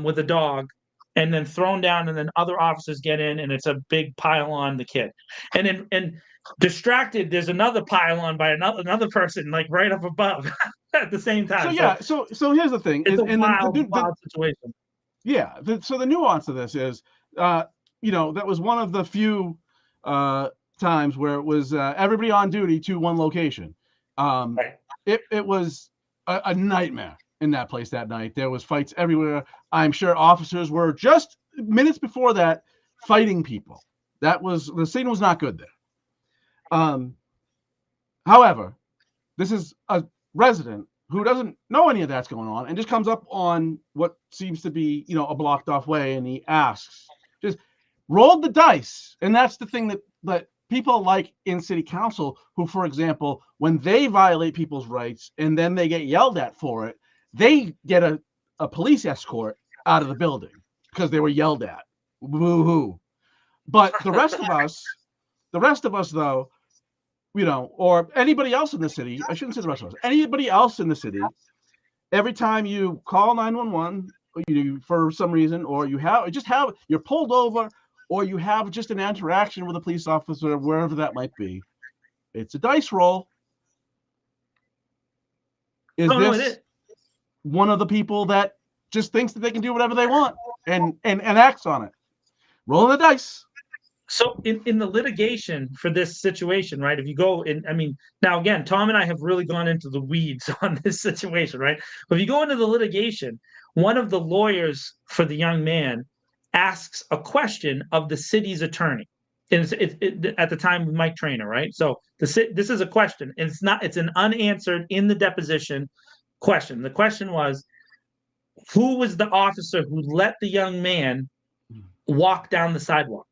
with a dog and then thrown down, and then other officers get in, and it's a big pile on the kid. And distracted, there's another pile on by another person, like right up above at the same time. So here's the thing. It's a wild situation. Yeah. So the nuance of this is that was one of the few times where it was everybody on duty to one location. Right. It was a nightmare in that place that night. There was fights everywhere. I'm sure officers were just minutes before that fighting people. The scene was not good there. However, this is a resident who doesn't know any of that's going on and just comes up on what seems to be, a blocked off way, and he asks, just roll the dice. And that's the thing that people like in city council who, for example, when they violate people's rights and then they get yelled at for it, they get a police escort out of the building because they were yelled at. Woo-hoo. But the rest of us though, or anybody else in the city, I shouldn't say the rest of us, anybody else in the city, every time you call 911 for some reason, or you're pulled over, or you have just an interaction with a police officer, wherever that might be, it's a dice roll. Is this one of the people that just thinks that they can do whatever they want and acts on it? Rolling the dice. So in the litigation for this situation, right, if you go in, now again, Tom and I have really gone into the weeds on this situation, right? But if you go into the litigation, one of the lawyers for the young man asks a question of the city's attorney. And at the time, Mike Trainer, right? So this is a question. And it's an unanswered in the deposition question. The question was, who was the officer who let the young man walk down the sidewalk?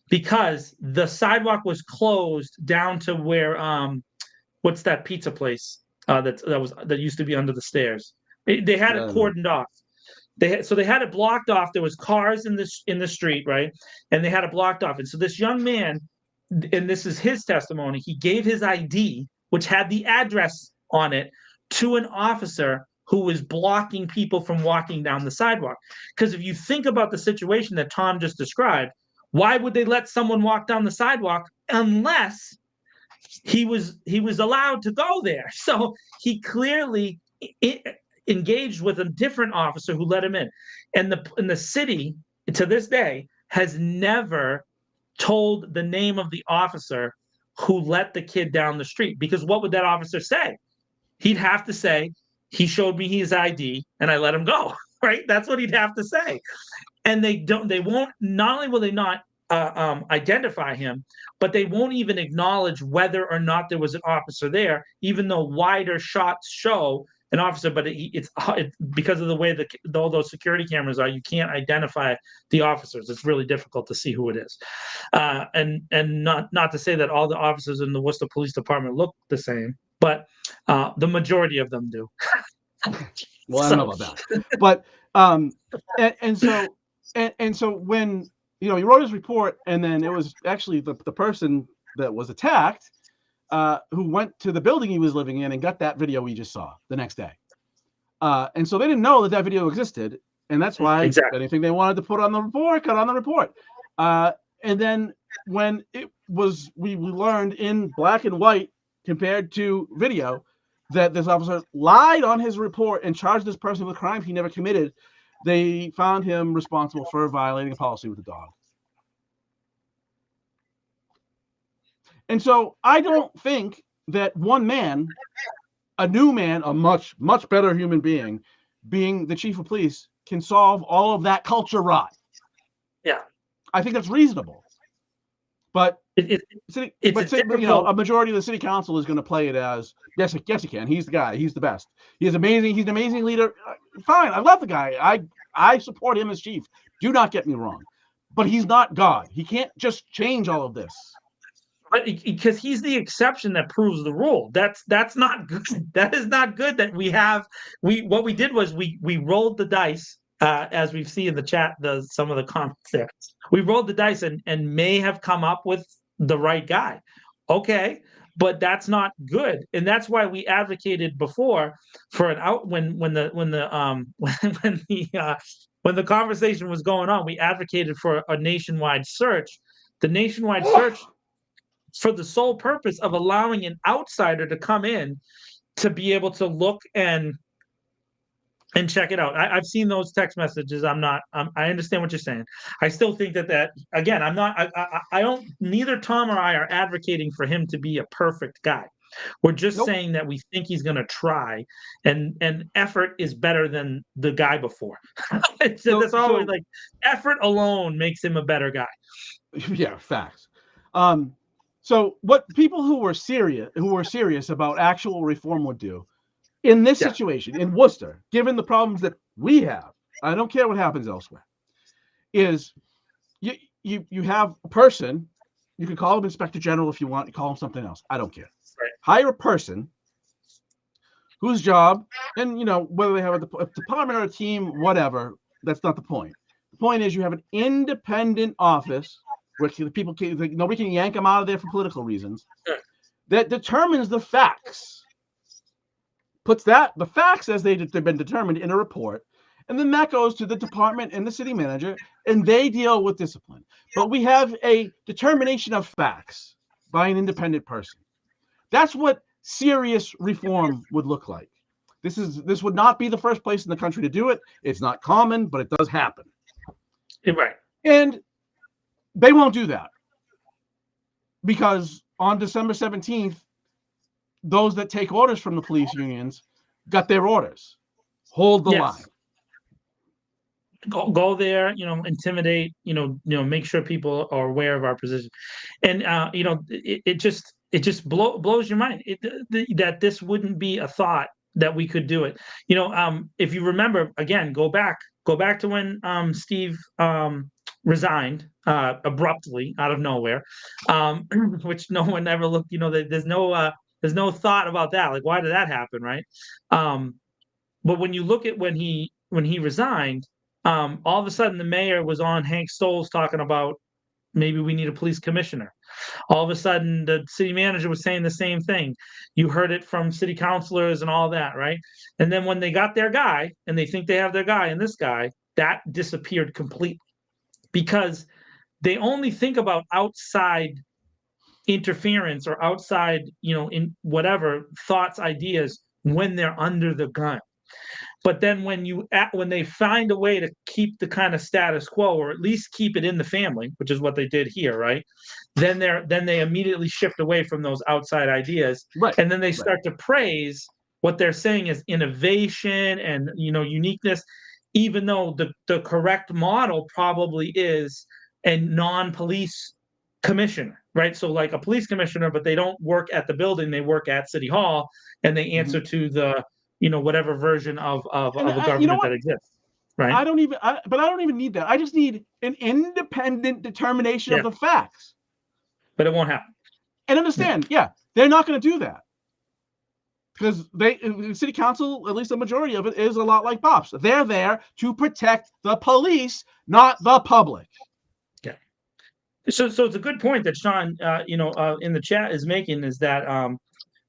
Because the sidewalk was closed down to where what's that pizza place that used to be under the stairs? They had it cordoned off. They had it blocked off. There was cars in the street, right? And they had it blocked off. And so this young man, and this is his testimony, he gave his ID, which had the address on it, to an officer who was blocking people from walking down the sidewalk. Because if you think about the situation that Tom just described, why would they let someone walk down the sidewalk unless he was allowed to go there? So he clearly engaged with a different officer who let him in. And the city, to this day, has never told the name of the officer who let the kid down the street. Because what would that officer say? He'd have to say, he showed me his ID and I let him go, right? That's what he'd have to say. And not only will they not identify him, but they won't even acknowledge whether or not there was an officer there, even though wider shots show an officer. But it's because of the way all those security cameras are, you can't identify the officers. It's really difficult to see who it is. And not to say that all the officers in the Worcester Police Department look the same, but the majority of them do. Well, I don't know about that, but and so when he wrote his report, and then it was actually the person that was attacked who went to the building he was living in and got that video we just saw the next day, and so they didn't know that video existed, and that's why anything they wanted to put on the report got on the report, and then when it was we learned in black and white compared to video that this officer lied on his report and charged this person with a crime he never committed, they found him responsible for violating a policy with the dog. And so I don't think that one man, a new man, a much, much better human being the chief of police, can solve all of that culture rot. Yeah. I think that's reasonable. But a majority of the city council is going to play it as, yes, he can. He's the guy. He's the best. He's amazing. He's an amazing leader. Fine. I love the guy. I support him as chief. Do not get me wrong. But he's not God. He can't just change all of this. But because he's the exception that proves the rule. That's not good. That is not good. That what we did was we rolled the dice. As we see in the chat, some of the comments there, we rolled the dice and may have come up with the right guy. Okay, but that's not good, and that's why we advocated before for an out when the conversation was going on. We advocated for a nationwide search. The nationwide search for the sole purpose of allowing an outsider to come in to be able to look and and check it out. I've seen those text messages. I understand what you're saying. I still think that again, I don't, neither Tom or I are advocating for him to be a perfect guy. We're just Nope. saying that we think he's going to try, and effort is better than the guy before. That's always like effort alone makes him a better guy. Yeah, facts. So what people who were serious about actual reform would do in this situation in Worcester, given the problems that we have, I don't care what happens elsewhere, is you have a person, you can call him Inspector General if you want, you call him something else. I don't care. Right. Hire a person whose job, and whether they have a department or a team, whatever, that's not the point. The point is you have an independent office where people nobody can yank them out of there for political reasons, that determines the facts, puts the facts as they've been determined in a report, and then that goes to the department and the city manager, and they deal with discipline. But we have a determination of facts by an independent person. That's what serious reform would look like. This would not be the first place in the country to do it. It's not common, but it does happen. Right. And they won't do that because on December 17th, those that take orders from the police unions got their orders. Hold the line. Go there, intimidate, make sure people are aware of our position. And, it just blows your mind that this wouldn't be a thought that we could do it. If you remember, again, go back to when Steve resigned abruptly out of nowhere, which no one ever looked, there's no thought about that. Like, why did that happen? Right. But when you look at when he resigned, all of a sudden the mayor was on Hank Stoll's talking about maybe we need a police commissioner. All of a sudden the city manager was saying the same thing. You heard it from city councilors and all that, right? And then when they got their guy and they think they have their guy and this guy, that disappeared completely because they only think about outside interference or outside, in whatever thoughts, ideas when they're under the gun. But then when they find a way to keep the kind of status quo, or at least keep it in the family, which is what they did here, right? Then they immediately shift away from those outside ideas, right? And then they start to praise what they're saying is innovation and uniqueness, even though the correct model probably is a non-police commissioner, right? So like a police commissioner, but they don't work at the building; they work at City Hall, and they answer to the whatever version of a government that exists, right? I don't even need that. I just need an independent determination of the facts. But it won't happen. And understand, they're not going to do that because the city council, at least the majority of it, is a lot like Bob's. They're there to protect the police, not the public. Yeah. So it's a good point that Sean, in the chat is making, is that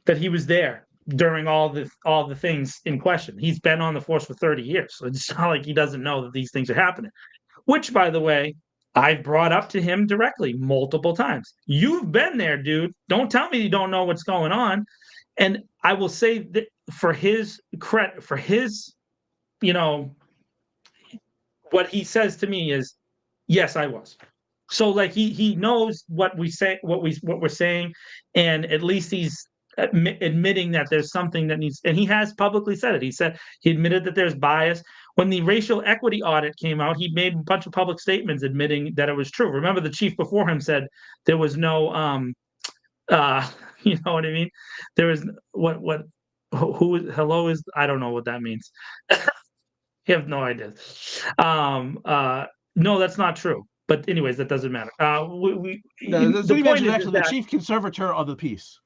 that he was there during all the things in question. He's been on the force for 30 years. So it's not like he doesn't know that these things are happening, which, by the way, I've brought up to him directly multiple times. You've been there, dude. Don't tell me you don't know what's going on. And I will say that for his credit, for his, what he says to me is, yes, I was. So like he knows what we say, what we're saying, and at least he's admitting that there's something that needs, and he has publicly said it. He admitted that there's bias. When the racial equity audit came out, he made a bunch of public statements admitting that it was true. Remember, the chief before him said there was no you know what I mean? There was hello is, I don't know what that means. You have no idea. No, that's not true. But anyways, that doesn't matter. The city manager is actually the chief conservator of the peace.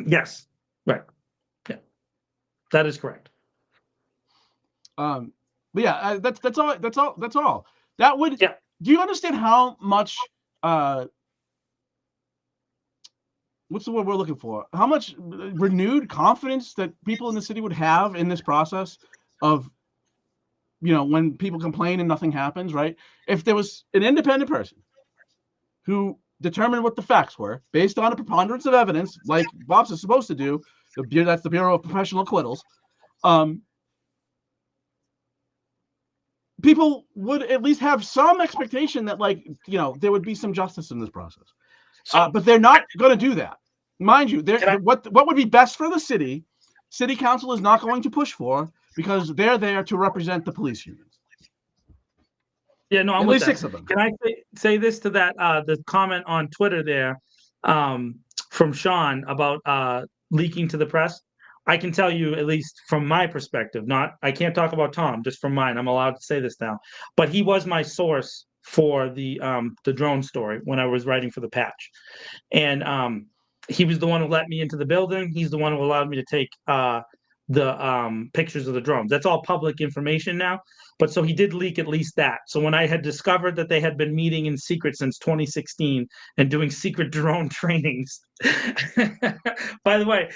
Yes, right. Yeah, that is correct. But yeah, that's all. That would. Yeah. Do you understand how much? What's the word we're looking for? How much renewed confidence that people in the city would have in this process of, when people complain and nothing happens, right? If there was an independent person who determined what the facts were based on a preponderance of evidence, like Bob's is supposed to do, that's the Bureau of Professional Acquittals, people would at least have some expectation that, like, there would be some justice in this process. But they're not going to do that. Mind you, what would be best for the city council is not going to push for, because they're there to represent the police unions. Yeah, no, I'm at with least that. 6 of them. Can I say this to that? The comment on Twitter there from Sean about leaking to the press. I can tell you, at least from my perspective, I can't talk about Tom, just from mine. I'm allowed to say this now, but he was my source for the drone story when I was writing for the Patch, and he was the one who let me into the building. He's the one who allowed me to take the pictures of the drones. That's all public information now. But so he did leak at least that. So when I had discovered that they had been meeting in secret since 2016 and doing secret drone trainings, by the way,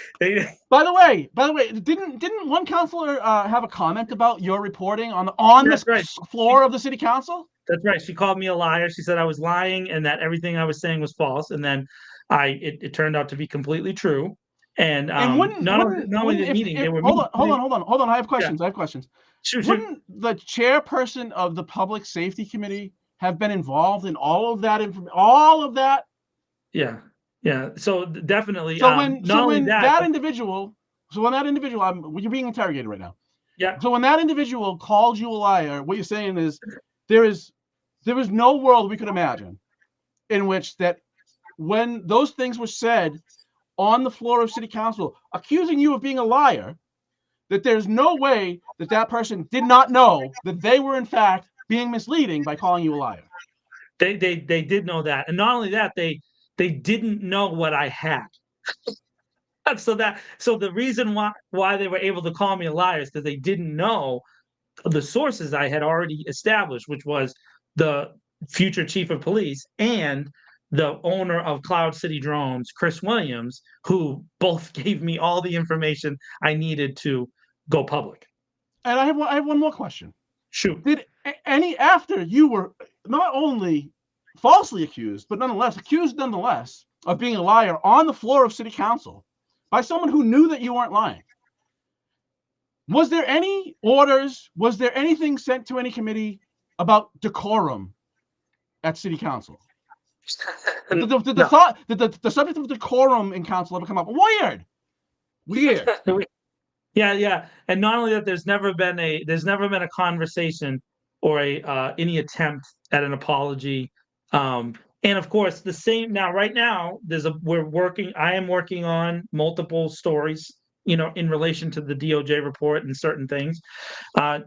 didn't one counselor have a comment about your reporting on the floor of the city council? That's right. She called me a liar. She said I was lying and that everything I was saying was false. And then it turned out to be completely true. And not only the meeting, they were hold on. I have questions. Sure. Wouldn't the chairperson of the Public Safety Committee have been involved in all of that all of that? Yeah. So definitely. So when that individual, you're being interrogated right now. Yeah. So when that individual called you a liar, what you're saying is there is no world we could imagine in which that when those things were said on the floor of city council, accusing you of being a liar, that there's no way that person did not know that they were in fact being misleading by calling you a liar. They did know that, and not only that, they didn't know what I had. So the reason why they were able to call me a liar is because they didn't know the sources I had already established, which was the future chief of police and the owner of Cloud City Drones, Chris Williams, who both gave me all the information I needed to go public. And I have one more question. Shoot. Did after you were not only falsely accused, but accused nonetheless of being a liar on the floor of city council by someone who knew that you weren't lying, was there any orders? Was there anything sent to any committee about decorum at city council? Did the subject of decorum in council ever come up? Weird. Yeah. And not only that, there's never been a conversation or any attempt at an apology. And of course, the same now. Right now, I am working on multiple stories, in relation to the DOJ report and certain things.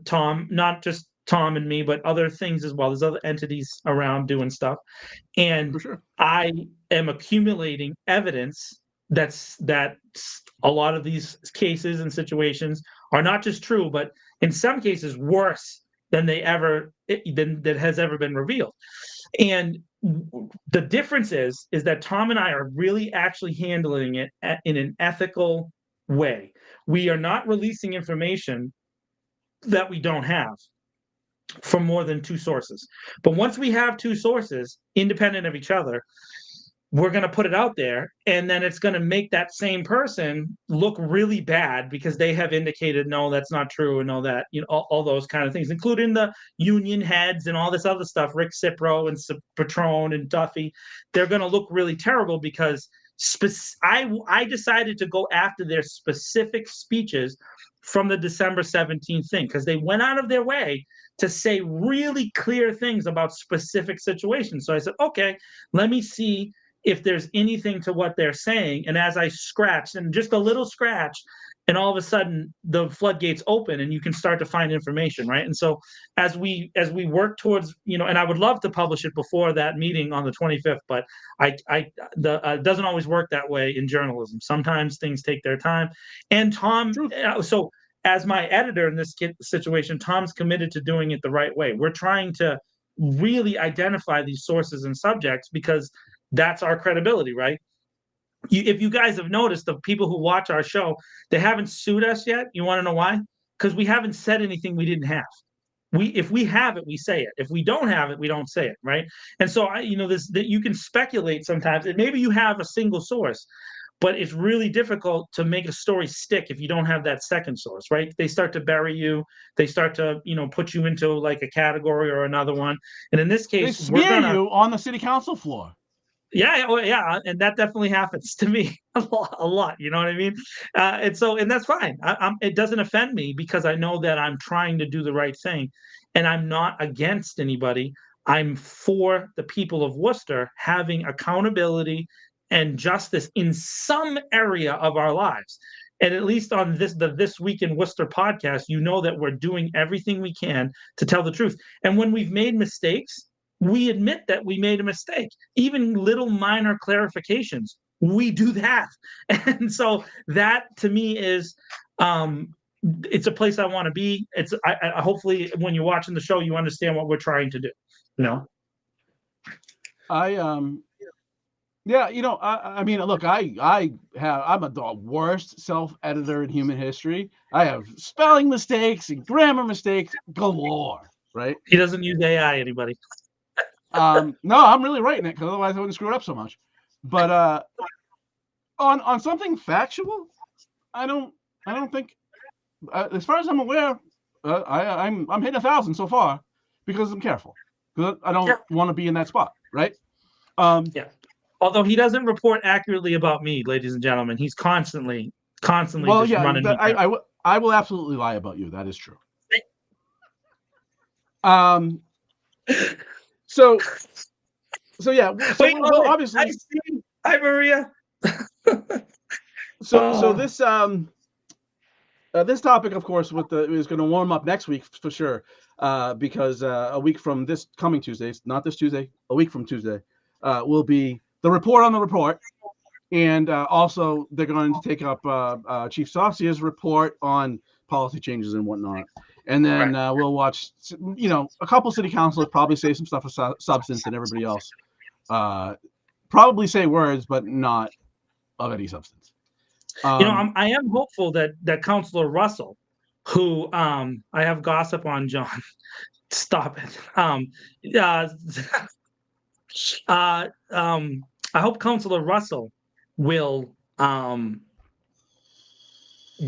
Tom, not just Tom and me, but other things as well. There's other entities around doing stuff, and for sure, I am accumulating evidence that a lot of these cases and situations are not just true, but in some cases worse than that has ever been revealed. And the difference is that Tom and I are really actually handling it in an ethical way. We are not releasing information that we don't have from more than 2 sources. But once we have 2 sources independent of each other, we're going to put it out there, and then it's going to make that same person look really bad because they have indicated, no, that's not true, and all that, all those kind of things, including the union heads and all this other stuff, Rick Cipro and Patron and Duffy. They're going to look really terrible because I decided to go after their specific speeches from the December 17th thing, because they went out of their way to say really clear things about specific situations. So I said, okay, let me see if there's anything to what they're saying. And as I scratched, and just a little scratch, and all of a sudden the floodgates open and you can start to find information, right? And so as we work towards, and I would love to publish it before that meeting on the 25th, but it doesn't always work that way in journalism. Sometimes things take their time. And Tom, so as my editor in this situation, Tom's committed to doing it the right way. We're trying to really identify these sources and subjects because that's our credibility, right? If you guys have noticed, the people who watch our show, they haven't sued us yet. You want to know why? Because we haven't said anything we didn't have. If we have it, we say it. If we don't have it, we don't say it, right? And so that you can speculate sometimes, and maybe you have a single source, but it's really difficult to make a story stick if you don't have that second source, right? They start to bury you. They start to, put you into like a category or another one. And in this case, they smear you on the city council floor. Yeah, and that definitely happens to me a lot. You know what I mean? And that's fine. It doesn't offend me because I know that I'm trying to do the right thing, and I'm not against anybody. I'm for the people of Worcester having accountability and justice in some area of our lives. And at least on This Week in Worcester podcast, that we're doing everything we can to tell the truth. And when we've made mistakes, we admit that we made a mistake. Even little minor clarifications, we do that. And so that to me is, it's a place I want to be. I hopefully when you're watching the show, you understand what we're trying to do. I mean, look, I'm the worst self-editor in human history. I have spelling mistakes and grammar mistakes galore, right? He doesn't use AI, anybody. No, I'm really writing it because otherwise I wouldn't screw it up so much. But on something factual, I don't think, as far as I'm aware, I'm hitting 1,000 so far because I'm careful because I don't want to be in that spot, right? Although he doesn't report accurately about me, ladies and gentlemen, he's constantly running. I will absolutely lie about you. That is true. So obviously. Hi, Maria. So this topic, of course, is going to warm up next week for sure, because a week from this coming Tuesday, not this Tuesday, a week from Tuesday, will be the report on the report, and also they're going to take up Chief Saucier's report on policy changes and whatnot. And then we'll watch, a couple city councilors probably say some stuff of substance, and everybody else probably say words, but not of any substance. I am hopeful that Councilor Russell, who I have gossip on, John, stop it. I hope Councilor Russell will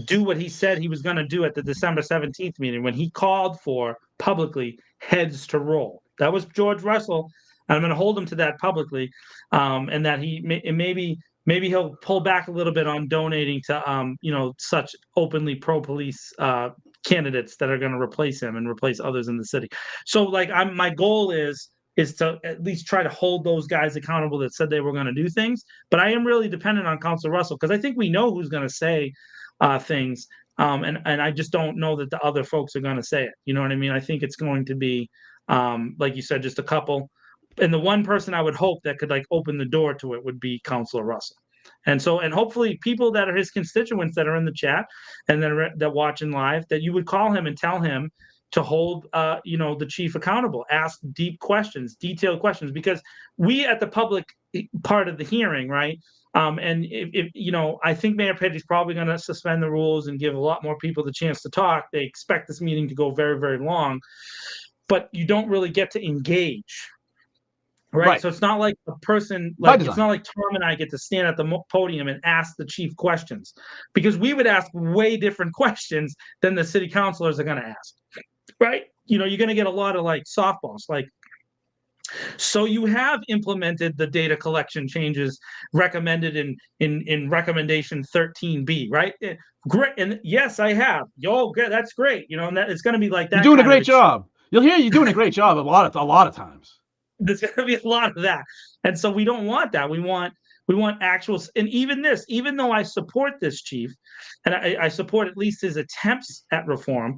do what he said he was going to do at the December 17th meeting when he called for publicly heads to roll. That was George Russell. And I'm going to hold him to that publicly, and that maybe he'll pull back a little bit on donating to such openly pro-police candidates that are going to replace him and replace others in the city. So my goal is to at least try to hold those guys accountable that said they were going to do things. But I am really dependent on Councilor Russell because I think we know who's going to say things, and I just don't know that the other folks are going to say it. You know what I mean? I think it's going to be, like you said, just a couple. And the one person I would hope that could open the door to it would be Councilor Russell. And hopefully people that are his constituents that are in the chat and that watching live, that you would call him and tell him to hold, the chief accountable, ask deep questions, detailed questions, because we at the public part of the hearing, right? And if I think Mayor Petty's probably going to suspend the rules and give a lot more people the chance to talk. They expect this meeting to go very, very long, but you don't really get to engage. Right. So it's not like a person, it's not like Tom and I get to stand at the podium and ask the chief questions, because we would ask way different questions than the city councilors are going to ask. Right. You're going to get a lot of softballs, so you have implemented the data collection changes recommended in recommendation 13B, right? Great. And yes, I have. That's great. And that it's going to be like that. You're doing a great job. You'll hear you're doing a great job a lot of times. There's going to be a lot of that. And so we don't want that. We want actual, and even though I support this chief, and I support at least his attempts at reform,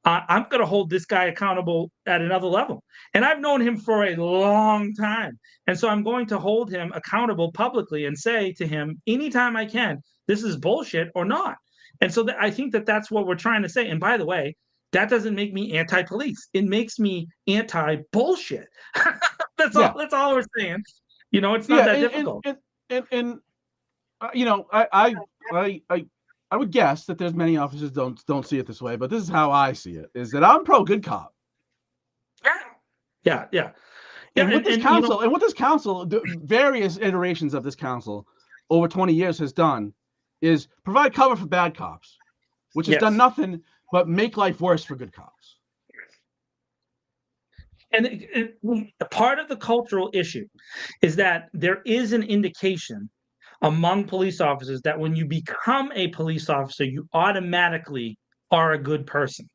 I'm going to hold this guy accountable at another level. And I've known him for a long time. And so I'm going to hold him accountable publicly and say to him anytime I can, this is bullshit or not. And so I think that's what we're trying to say. And by the way, that doesn't make me anti-police. It makes me anti-bullshit. That's all we're saying. It's not that difficult. I would guess that there's many officers don't see it this way, but this is how I see it: is that I'm pro good cop. Yeah. And with this council, various iterations of this council over 20 years has done is provide cover for bad cops, which has done nothing but make life worse for good cops. And part of the cultural issue is that there is an indication among police officers that when you become a police officer, you automatically are a good person.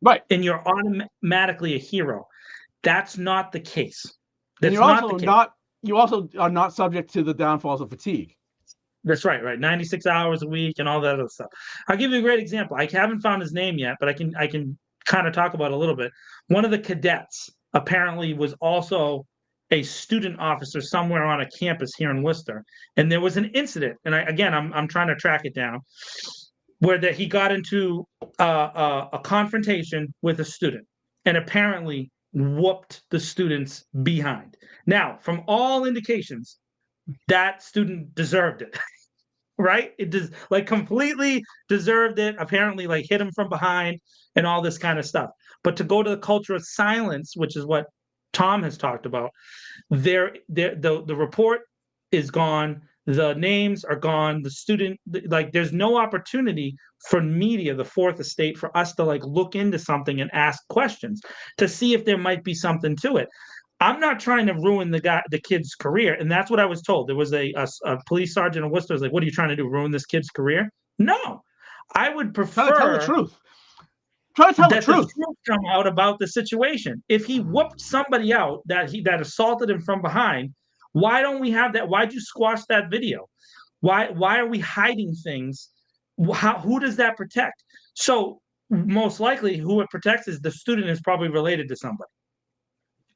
Right. And you're automatically a hero. That's not the case. And you're also not, you also are not subject to the downfalls of fatigue. That's right. 96 hours a week and all that other stuff. I'll give you a great example. I haven't found his name yet, but I can kind of talk about it a little bit. One of the cadets apparently was also a student officer somewhere on a campus here in Worcester. And there was an incident, and I'm trying to track it down, where that he got into a confrontation with a student and apparently whooped the student's behind. Now, from all indications, that student deserved it. Right? It does, like, completely deserved it. Apparently, like, hit him from behind and all this kind of stuff. But to go to the culture of silence, which is what Tom has talked about, the report is gone. The names are gone. The student, like, there's no opportunity for media, the fourth estate, for us to like look into something and ask questions to see if there might be something to it. I'm not trying to ruin the kid's career, and that's what I was told. There was a police sergeant in Worcester was like, "What are you trying to do? Ruin this kid's career?" No, I would prefer tell the truth. Try to tell the truth. The truth come out about the situation. If he whooped somebody out that assaulted him from behind, why don't we have that? Why'd you squash that video? Why are we hiding things? Who does that protect? So most likely, who it protects is the student is probably related to somebody.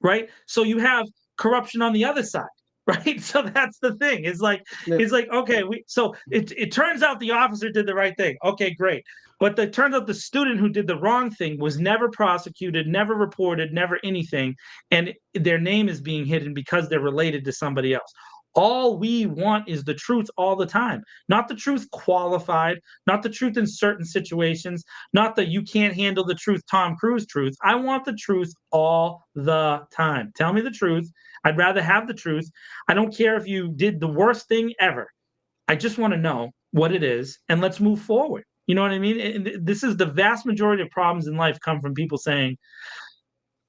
Right? So you have corruption on the other side, right? So that's the thing. It's like, okay, so it turns out the officer did the right thing. Okay, great. But it turns out the student who did the wrong thing was never prosecuted, never reported, never anything, and their name is being hidden because they're related to somebody else. All we want is the truth all the time, not the truth qualified, not the truth in certain situations, not the you can't handle the truth, Tom Cruise truth. I want the truth all the time. Tell me the truth. I'd rather have the truth. I don't care if you did the worst thing ever. I just want to know what it is, and let's move forward. You know what I mean? And this is the vast majority of problems in life come from people saying,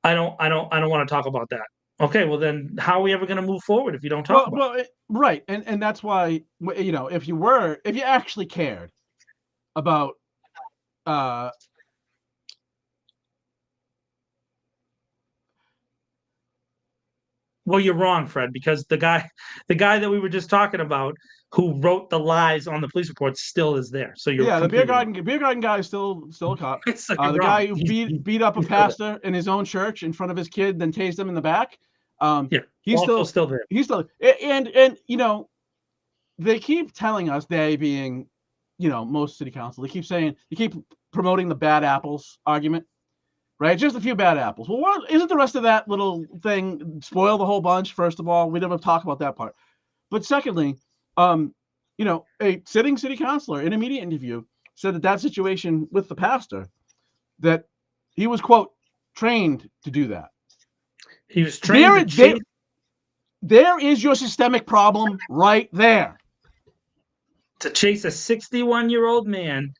I don't want to talk about that. Okay, well then, how are we ever going to move forward if you don't talk about it? Right, and that's why, you know, if you actually cared about, well, you're wrong, Fred, because the guy that we were just talking about, who wrote the lies on the police reports, still is there. So you're the beer garden guy is still a cop. The guy who beat up a pastor in his own church in front of his kid, then tased him in the back. He's still there. He's still, and you know, they keep telling us, they being, you know, most city council, they keep promoting the bad apples argument, right? Just a few bad apples. Well, what isn't the rest of that little thing spoil the whole bunch? First of all, we never talk about that part. But secondly, you know, a sitting city councilor in a media interview said that situation with the pastor, that he was, quote, trained to do that. He was trained. There is your systemic problem right there. To chase a 61-year-old man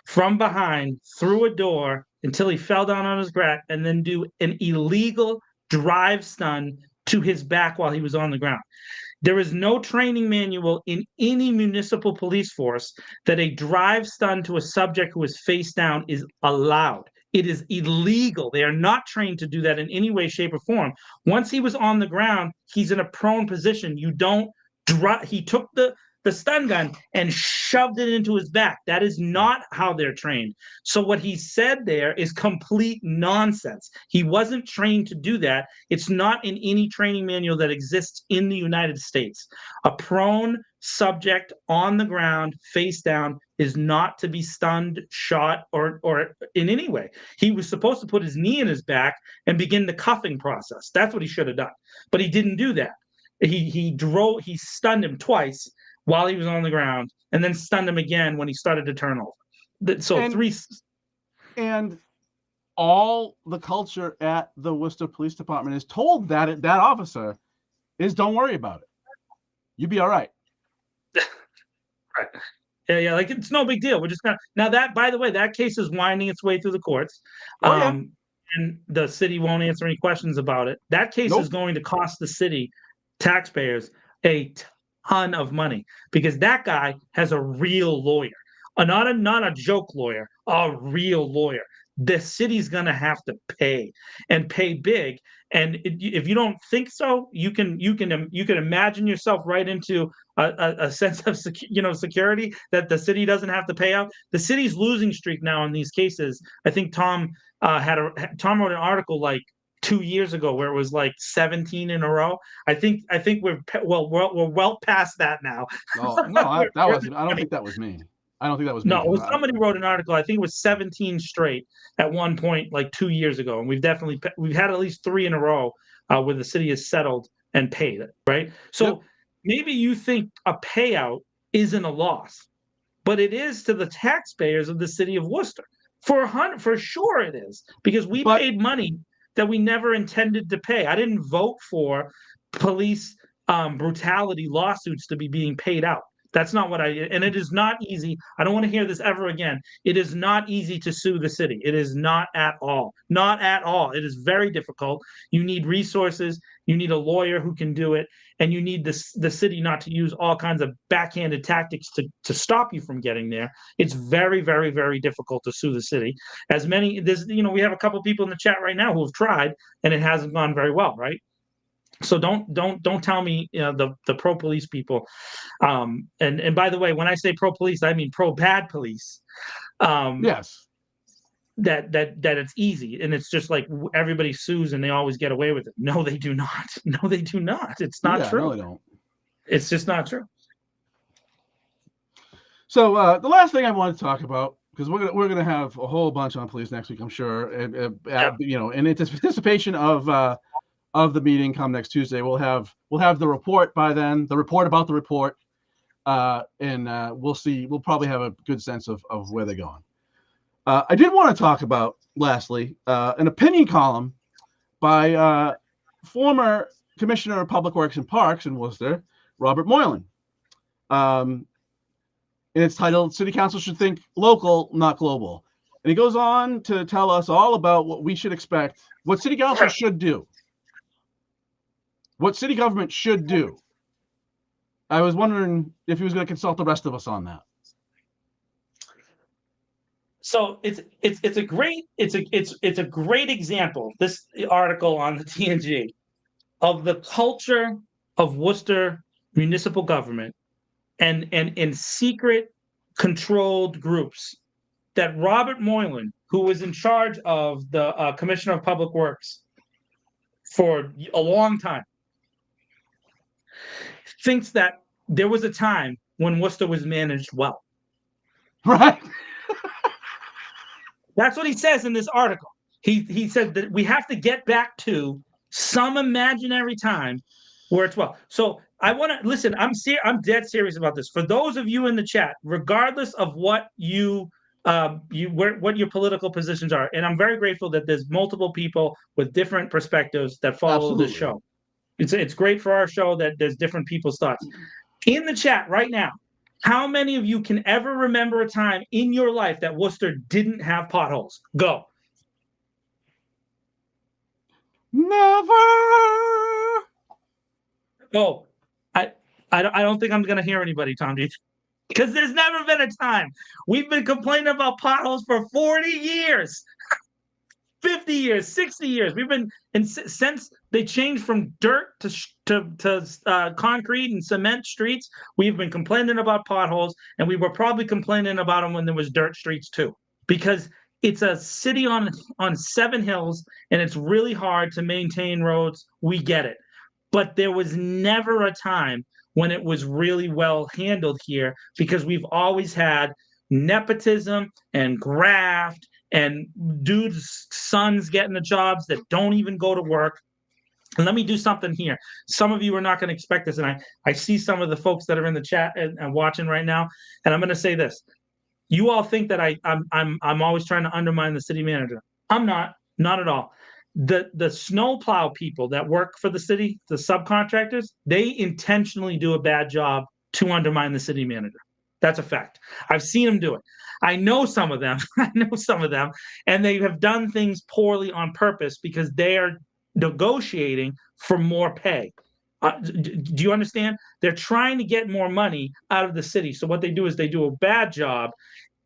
from behind through a door until he fell down on his back, and then do an illegal drive stun to his back while he was on the ground. There is no training manual in any municipal police force that a drive stun to a subject who is face down is allowed. It is illegal. They are not trained to do that in any way, shape, or form. Once he was on the ground, he's in a prone position. You don't drop. He took the stun gun and shoved it into his back. That is not how they're trained. So what he said there is complete nonsense. He wasn't trained to do that. It's not in any training manual that exists in the United States. A prone subject on the ground, face down, is not to be stunned, shot, or in any way. He was supposed to put his knee in his back and begin the cuffing process. That's what he should have done. But he didn't do that. He stunned him twice while he was on the ground, and then stunned him again when he started to turn over. And all the culture at the Worcester Police Department is told that officer is, don't worry about it. You'll be all right. Right. Yeah, like it's no big deal. We're just gonna now that by the way, that case is winding its way through the courts. Oh, yeah. And the city won't answer any questions about it. That case is Nope. going to cost the city taxpayers a ton of money because that guy has a real lawyer. Not a joke lawyer, a real lawyer. The city's gonna have to pay and pay big. And if you don't think so, you can imagine yourself right into a sense of security that the city doesn't have to pay out. The city's losing streak now in these cases. I think Tom wrote an article like 2 years ago where it was like 17 in a row. I think we're well past that now. No, that wasn't. I don't think that was me. I don't think that was me. No, it was somebody wrote an article. I think it was 17 straight at one point, like 2 years ago, and we've had at least 3 in a row where the city has settled and paid it. Right. So maybe you think a payout isn't a loss, but it is to the taxpayers of the city of Worcester. For sure it is, because we paid money that we never intended to pay. I didn't vote for police brutality lawsuits to be being paid out. That's not what and it is not easy. I don't want to hear this ever again. It is not easy to sue the city. It is not at all. Not at all. It is very difficult. You need resources. You need a lawyer who can do it. And you need the city not to use all kinds of backhanded tactics to stop you from getting there. It's very, very, very difficult to sue the city. We have a couple people in the chat right now who have tried, and it hasn't gone very well, right? So don't tell me the pro police people. And by the way, when I say pro police, I mean pro bad police. Yes. That it's easy and it's just like everybody sues and they always get away with it. No, they do not. No, they do not. It's not true. No, they don't. It's just not true. So the last thing I want to talk about, because we're gonna have a whole bunch on police next week, I'm sure, and in anticipation of the meeting come next Tuesday, we'll have the report by then, the report about the report, and we'll see. We'll probably have a good sense of where they're going. I did want to talk about, lastly, an opinion column by former Commissioner of Public Works and Parks in Worcester, Robert Moylan. And it's titled, "City Council Should Think Local, Not Global." And he goes on to tell us all about what we should expect, what City Council should do. What city government should do. I was wondering if he was going to consult the rest of us on that. So it's a great example, this article on the TNG, of the culture of Worcester municipal government and in secret controlled groups that Robert Moylan, who was in charge of the Commissioner of Public Works for a long time, thinks that there was a time when Worcester was managed well. Right. That's what he says in this article. He said that we have to get back to some imaginary time where it's well. So I want to listen. I'm dead serious about this. For those of you in the chat, regardless of what what your political positions are, and I'm very grateful that there's multiple people with different perspectives that follow this show. It's great for our show that there's different people's thoughts. In the chat right now, how many of you can ever remember a time in your life that Worcester didn't have potholes? Go. Never. Oh, I don't think I'm going to hear anybody, Tom D. Because there's never been a time. We've been complaining about potholes for 40 years. 50 years, 60 years. We've been since they changed from dirt to concrete and cement streets. We've been complaining about potholes, and we were probably complaining about them when there was dirt streets too. Because it's a city on 7 hills, and it's really hard to maintain roads. We get it, but there was never a time when it was really well handled here because we've always had nepotism and graft. And dudes' sons getting the jobs that don't even go to work. And let me do something here. Some of you are not going to expect this, and I see some of the folks that are in the chat and watching right now. And I'm going to say this: you all think that I'm always trying to undermine the city manager. I'm not at all. The snowplow people that work for the city, the subcontractors, they intentionally do a bad job to undermine the city manager. That's a fact. I've seen them do it. I know some of them. And they have done things poorly on purpose because they are negotiating for more pay. Do you understand? They're trying to get more money out of the city. So what they do is they do a bad job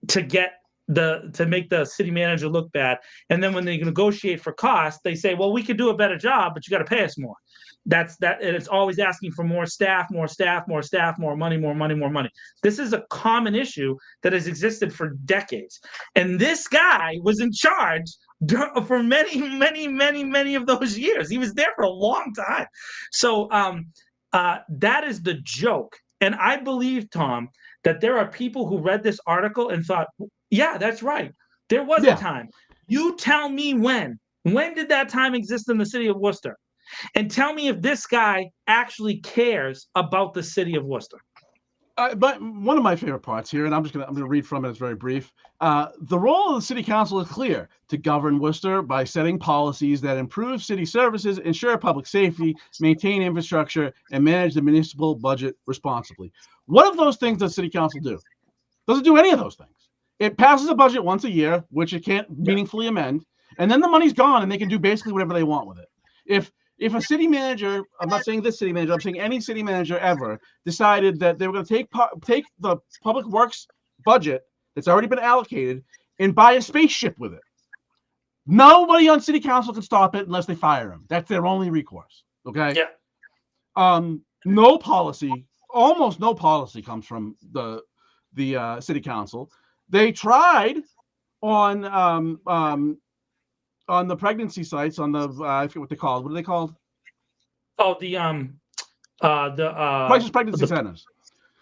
to make the city manager look bad. And then when they negotiate for cost, they say, well, we could do a better job, but you got to pay us more. And it's always asking for more staff, more money. This is a common issue that has existed for decades. And this guy was in charge for many of those years. He was there for a long time. So that is the joke. And I believe, Tom, that there are people who read this article and thought, yeah, that's right. There was a time. You tell me when. When did that time exist in the city of Worcester? And tell me if this guy actually cares about the city of Worcester. But one of my favorite parts here, and I'm gonna read from it. It's very brief. The role of the city council is clear: to govern Worcester by setting policies that improve city services, ensure public safety, maintain infrastructure, and manage the municipal budget responsibly. What of those things does city council do? Doesn't do any of those things. It passes a budget once a year, which it can't meaningfully amend, and then the money's gone, and they can do basically whatever they want with it. If a city manager, I'm not saying this city manager, I'm saying any city manager ever, decided that they were going to take the public works budget that's already been allocated and buy a spaceship with it, nobody on city council can stop it unless they fire him. That's their only recourse. Okay. Yeah. No policy, almost no policy comes from the city council. They tried on the pregnancy sites, on the I forget what they called. What are they called? Oh, the crisis pregnancy centers.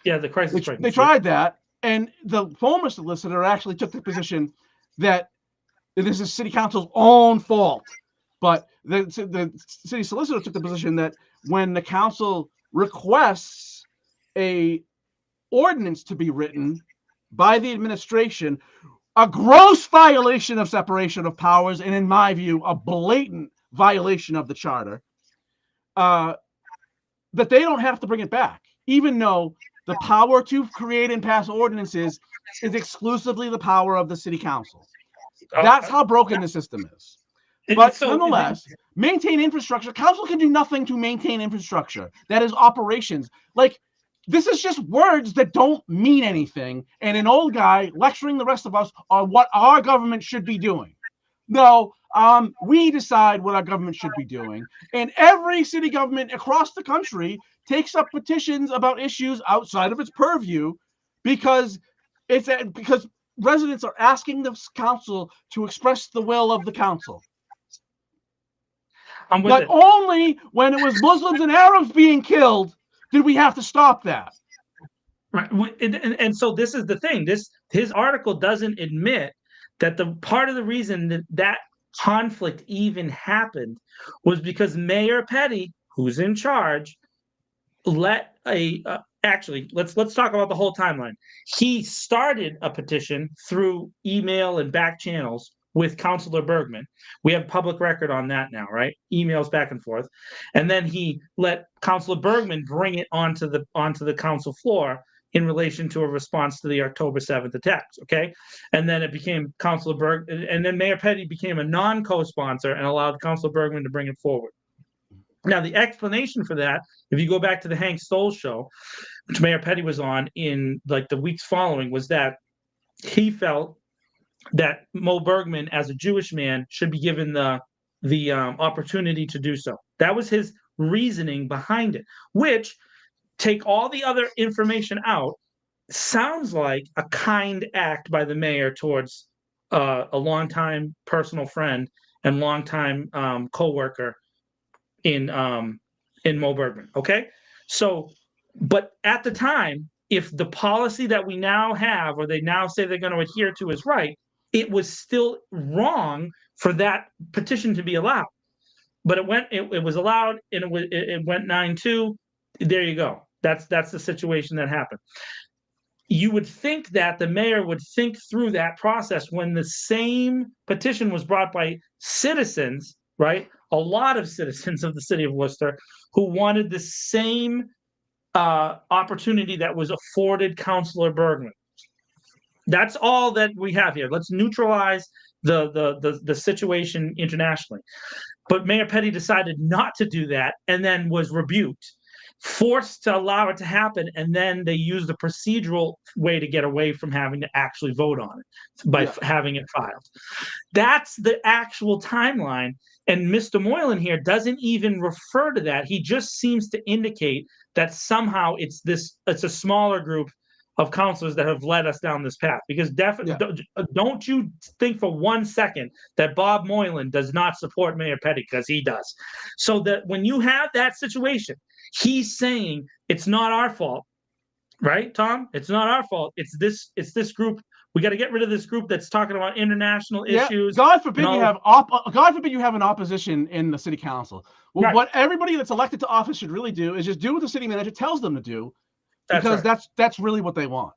Yeah, the crisis pregnancy. They tried that, and the former solicitor actually took the position that this is city council's own fault. But the city solicitor took the position that when the council requests a ordinance to be written by the administration, a gross violation of separation of powers, and in my view, a blatant violation of the charter, that they don't have to bring it back, even though the power to create and pass ordinances is exclusively the power of the city council. That's how broken the system is. But nonetheless, maintain infrastructure. Council can do nothing to maintain infrastructure. That is operations. Like, this is just words that don't mean anything, and an old guy lecturing the rest of us on what our government should be doing. No, we decide what our government should be doing, and every city government across the country takes up petitions about issues outside of its purview because residents are asking the council to express the will of the council. Not only when it was Muslims and Arabs being killed did we have to stop that. Right. And so this is the thing. His article doesn't admit that the part of the reason that conflict even happened was because Mayor Petty, who's in charge, actually, let's talk about the whole timeline. He started a petition through email and back channels with Councilor Bergman. We have public record on that now, right? Emails back and forth. And then he let Councilor Bergman bring it onto the council floor in relation to a response to the October 7th attacks, okay? And then it became and then Mayor Petty became a non-co-sponsor and allowed Councilor Bergman to bring it forward. Now, the explanation for that, if you go back to the Hank Stoll show, which Mayor Petty was on in like the weeks following, was that he felt that Mo Bergman, as a Jewish man, should be given the opportunity to do so. That was his reasoning behind it, which, take all the other information out, sounds like a kind act by the mayor towards a longtime personal friend and longtime co-worker in Mo Bergman. Okay, so, but at the time, if the policy that we now have, or they now say they're going to adhere to, is right, it was still wrong for that petition to be allowed. But it was allowed, and it went 9-2. There you go. That's the situation that happened. You would think that the mayor would think through that process when the same petition was brought by citizens, right? A lot of citizens of the city of Worcester who wanted the same opportunity that was afforded Councilor Bergman. That's all that we have here. Let's neutralize the situation internationally. But Mayor Petty decided not to do that and then was rebuked, forced to allow it to happen, and then they used a procedural way to get away from having to actually vote on it by having it filed. That's the actual timeline. And Mr. Moylan here doesn't even refer to that. He just seems to indicate that somehow it's a smaller group of counselors that have led us down this path. Because don't you think for 1 second that Bob Moylan does not support Mayor Petty, because he does. So that when you have that situation, he's saying it's not our fault, right, Tom? It's not our fault. It's this group. We got to get rid of this group that's talking about international issues. God forbid you have God forbid you have an opposition in the city council. Well, right. What everybody that's elected to office should really do is just do what the city manager tells them to do, because that's really what they want.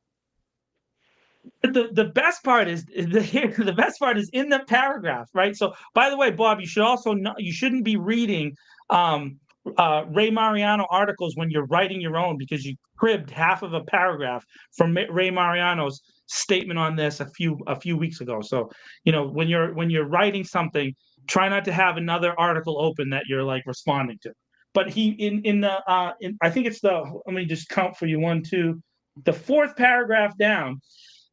The best part is the best part is in the paragraph, right? So, by the way, Bob, you shouldn't be reading Ray Mariano articles when you're writing your own, because you cribbed half of a paragraph from Ray Mariano's statement on this a few weeks ago. So, when you're writing something, try not to have another article open that you're like responding to. But he I think it's let me just count for you, 1, 2, the 4th paragraph down.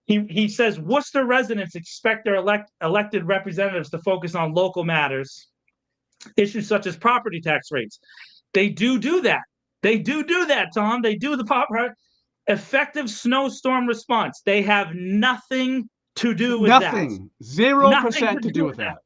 He says Worcester residents expect their elected representatives to focus on local matters, issues such as property tax rates. They do that. They do that, Tom. They do the effective snowstorm response. They have nothing to do with that. 0% to do with that.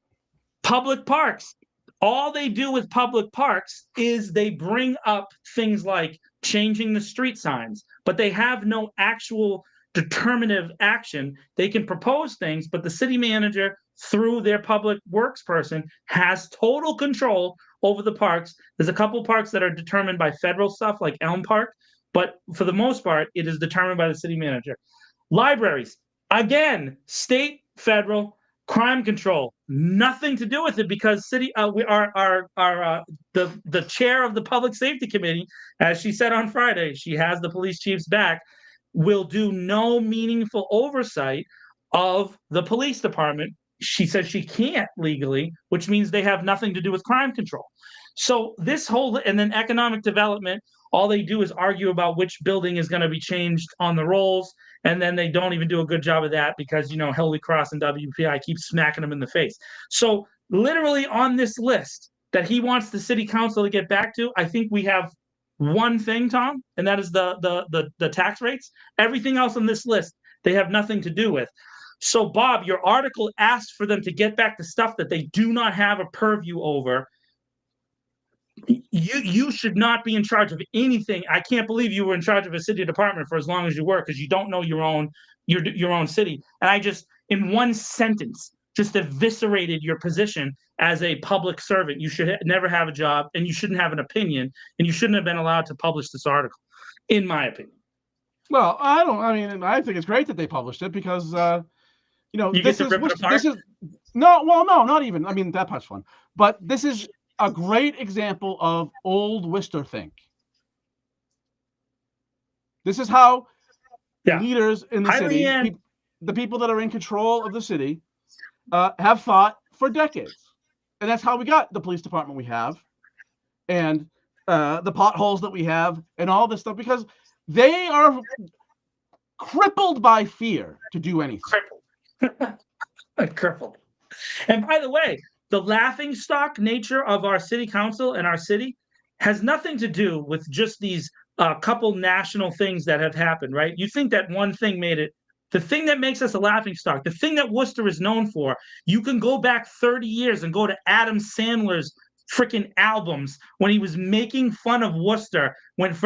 Public parks. All they do with public parks is they bring up things like changing the street signs, but they have no actual determinative action. They can propose things, but the city manager, through their public works person, has total control over the parks. There's a couple parks that are determined by federal stuff, like Elm Park, but for the most part, it is determined by the city manager. Libraries, again, state, federal, crime control, nothing to do with it, because the chair of the public safety committee, as she said on Friday, she has the police chief's back, will do no meaningful oversight of the police department. She says she can't legally, which means they have nothing to do with crime control. So and then economic development, all they do is argue about which building is going to be changed on the rolls. And then they don't even do a good job of that, because, Holy Cross and WPI keep smacking them in the face. So literally on this list that he wants the city council to get back to, I think we have one thing, Tom, and that is the tax rates. Everything else on this list, they have nothing to do with. So, Bob, your article asked for them to get back to stuff that they do not have a purview over. You should not be in charge of anything. I can't believe you were in charge of a city department for as long as you were, because you don't know your own city. And I just, in one sentence, just eviscerated your position as a public servant. You should never have a job, and you shouldn't have an opinion, and you shouldn't have been allowed to publish this article, in my opinion. Well, I think it's great that they published it, because not even. I mean, that part's fun, but this is a great example of old Worcester think. This is how leaders in the city, the people that are in control of the city, have thought for decades. And that's how we got the police department we have, and the potholes that we have, and all this stuff, because they are crippled by fear to do anything. Crippled. And by the way, the laughingstock nature of our city council and our city has nothing to do with just these couple national things that have happened, right? You think that one thing made it. The thing that makes us a laughingstock, the thing that Worcester is known for, you can go back 30 years and go to Adam Sandler's freaking albums when he was making fun of Worcester,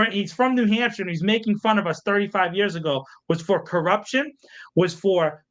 he's from New Hampshire and he's making fun of us 35 years ago, was for corruption, was for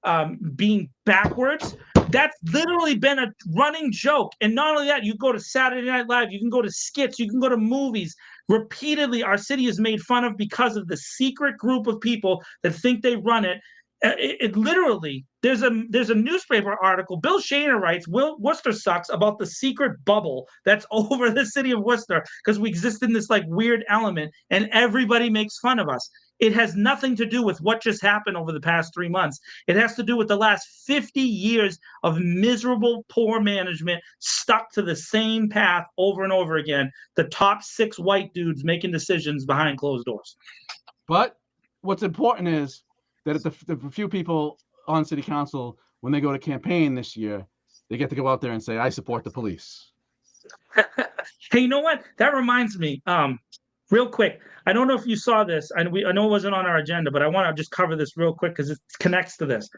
being backwards. That's literally been a running joke. And not only that, you go to Saturday Night Live, you can go to skits, you can go to movies. Repeatedly, our city is made fun of because of the secret group of people that think they run it, It literally, there's a newspaper article. Bill Shaner writes, Worcester sucks, about the secret bubble that's over the city of Worcester because we exist in this like weird element and everybody makes fun of us. It has nothing to do with what just happened over the past 3 months. It has to do with the last 50 years of miserable, poor management stuck to the same path over and over again. The top 6 white dudes making decisions behind closed doors. But what's important is that the few people on city council, when they go to campaign this year, they get to go out there and say, I support the police. Hey, you know what? That reminds me, real quick. I don't know if you saw this. I know it wasn't on our agenda, but I want to just cover this real quick because it connects to this.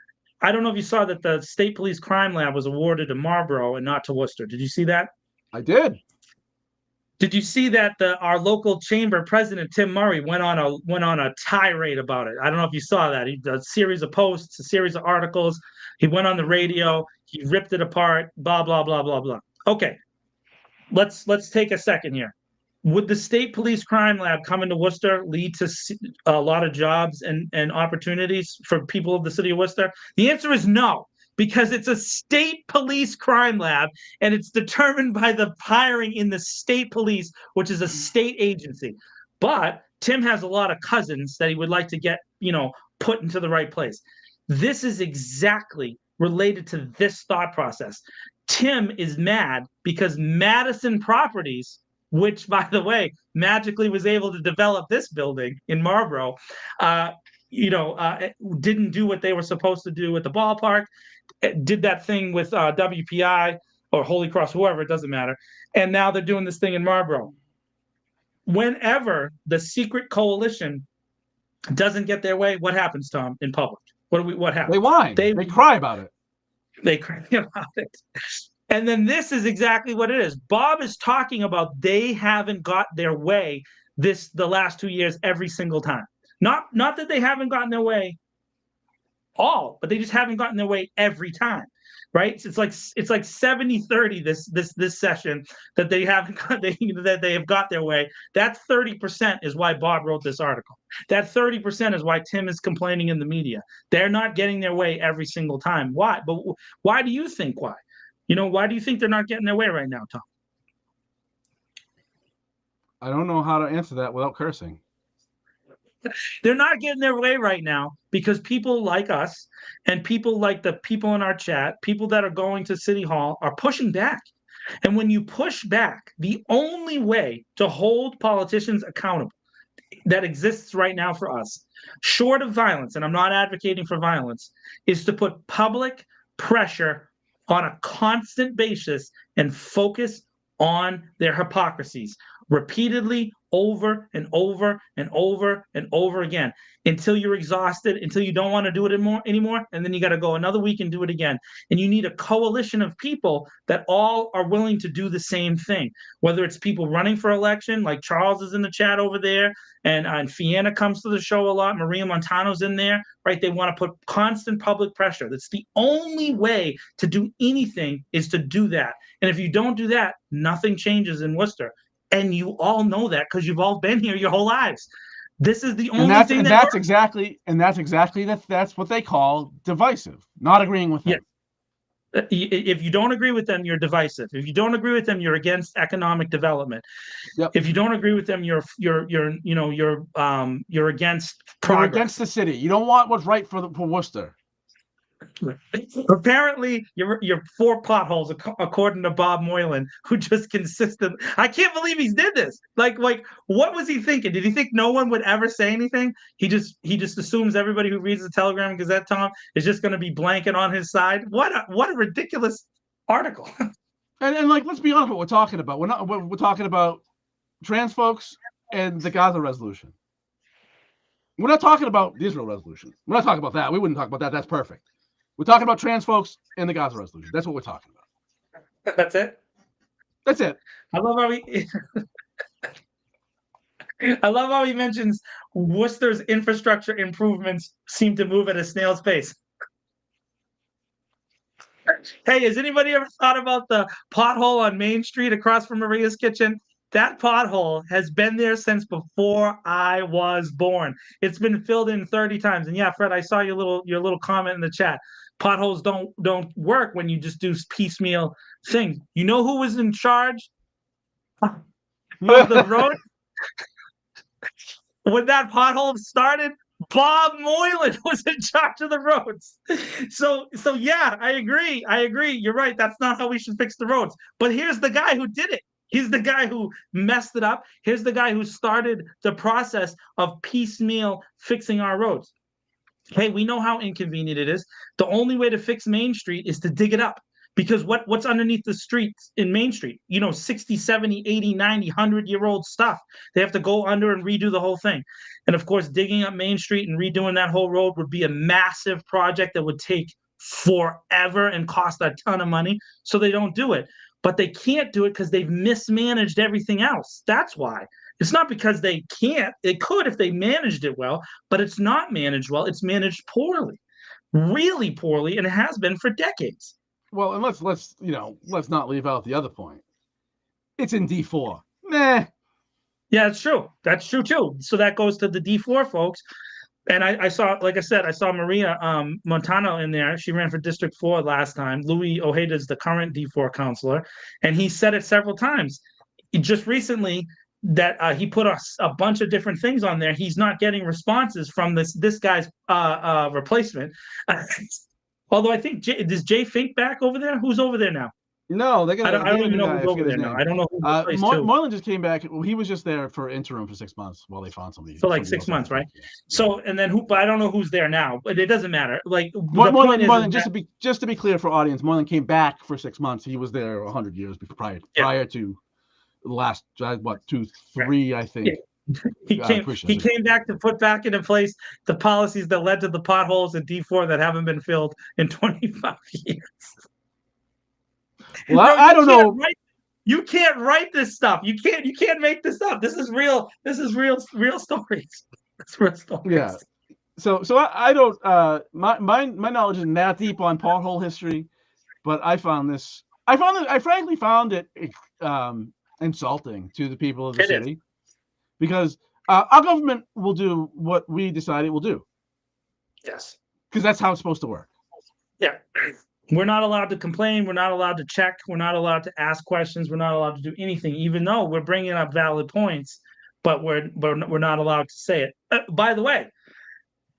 I don't know if you saw that the State Police Crime Lab was awarded to Marlborough and not to Worcester. Did you see that? I did. Did you see that our local chamber president, Tim Murray, went on a tirade about it? I don't know if you saw that. He did a series of posts, a series of articles. He went on the radio. He ripped it apart. Blah blah blah blah blah. Okay, let's take a second here. Would the State Police Crime Lab coming to Worcester lead to a lot of jobs and opportunities for people of the city of Worcester? The answer is no, because it's a state police crime lab and it's determined by the hiring in the state police, which is a state agency. But Tim has a lot of cousins that he would like to get, put into the right place. This is exactly related to this thought process. Tim is mad because Madison Properties, which, by the way, magically was able to develop this building in Marlborough, didn't do what they were supposed to do at the ballpark, did that thing with WPI or Holy Cross, whoever, it doesn't matter. And now they're doing this thing in Marlborough. Whenever the secret coalition doesn't get their way, what happens, Tom, in public? What happens? They whine. They cry about it. They cry about it. And then this is exactly what it is. Bob is talking about they haven't got their way the last 2 years every single time. Not that they haven't gotten their way all, but they just haven't gotten their way every time, right? It's like 70-30 this session that they haven't got, that they have got their way. That 30% is why Bob wrote this article. That 30% is why Tim is complaining in the media. They're not getting their way every single time. Why? But why do you think why? Why do you think they're not getting their way right now, Tom? I don't know how to answer that without cursing. They're not getting their way right now because people like us and people like the people in our chat, people that are going to City Hall, are pushing back. And when you push back, the only way to hold politicians accountable that exists right now for us, short of violence, and I'm not advocating for violence, is to put public pressure on a constant basis and focus on their hypocrisies repeatedly, over and over and over and over again, until you're exhausted, until you don't want to do it anymore, and then you got to go another week and do it again. And you need a coalition of people that all are willing to do the same thing, whether it's people running for election, like Charles is in the chat over there, and Fianna comes to the show a lot, Maria Montano's in there, right? They want to put constant public pressure. That's the only way to do anything, is to do that. And if you don't do that, nothing changes in Worcester. And you all know that because you've all been here your whole lives. This is the only thing that's what they call divisive, not agreeing with them. Yeah. If you don't agree with them, you're divisive. If you don't agree with them, you're against economic development. Yep. If you don't agree with them, you're against progress. You're against the city. You don't want what's right for Worcester. Apparently, you're 4 potholes, according to Bob Moylan, who just consistently. I can't believe he did this. Like, what was he thinking? Did he think no one would ever say anything? He just assumes everybody who reads the Telegram and Gazette, Tom, is just going to be blanket on his side. What a ridiculous article. And let's be honest, what we're talking about. We're talking about trans folks and the Gaza resolution. We're not talking about the Israel resolution. We're not talking about that. We wouldn't talk about that. That's perfect. We're talking about trans folks and the Gaza resolution. That's what we're talking about. That's it? That's it. I love how he mentions Worcester's infrastructure improvements seem to move at a snail's pace. Hey, has anybody ever thought about the pothole on Main Street across from Maria's Kitchen? That pothole has been there since before I was born. It's been filled in 30 times. And yeah, Fred, I saw your little comment in the chat. Potholes don't work when you just do piecemeal things. You know who was in charge of the road when that pothole started? Bob Moylan was in charge of the roads. So yeah, I agree. You're right. That's not how we should fix the roads. But here's the guy who did it. He's the guy who messed it up. Here's the guy who started the process of piecemeal fixing our roads. Hey, we know how inconvenient it is. The only way to fix Main Street is to dig it up. Because what's underneath the streets in Main Street? 60, 70, 80, 90, 100-year-old stuff. They have to go under and redo the whole thing. And of course, digging up Main Street and redoing that whole road would be a massive project that would take forever and cost a ton of money. So they don't do it. But they can't do it because they've mismanaged everything else. That's why. It's not because they can't. They could if they managed it well, but it's not managed well. It's managed poorly, really poorly, and it has been for decades. Well, and let's not leave out the other point. It's in D4. Meh. Yeah, it's true. That's true too. So that goes to the D4 folks. And I saw, like I said, I saw Maria Montano in there. She ran for District 4 last time. Louis Ojeda is the current D4 counselor, and he said it several times. Just recently that he put a bunch of different things on there. He's not getting responses from this guy's replacement. Although I think is Jay Fink back over there? Who's over there now? No, I don't even know who's over there now. I don't know who Moylan just came back. Well, he was just there for interim for 6 months while they found somebody. So like 6 months, right? Yeah. So and then but I don't know who's there now. But it doesn't matter. Like Moylan, just to be clear for audience, Moylan came back for 6 months. He was there 100 years prior to the last 2, 3, I think. Yeah. He came back to put back into place the policies that led to the potholes in D4 that haven't been filled in 25 years. Well, I don't know. You can't write this stuff. You can't make this up. This is real. This is real stories. It's real stories. Yeah. So I don't. My knowledge isn't that deep on pothole history, but I frankly found it insulting to the people of the city, because our government will do what we decide it will do. Yes. Because that's how it's supposed to work. Yeah. We're not allowed to complain. We're not allowed to check. We're not allowed to ask questions. We're not allowed to do anything, even though we're bringing up valid points, but we're not allowed to say it. By the way,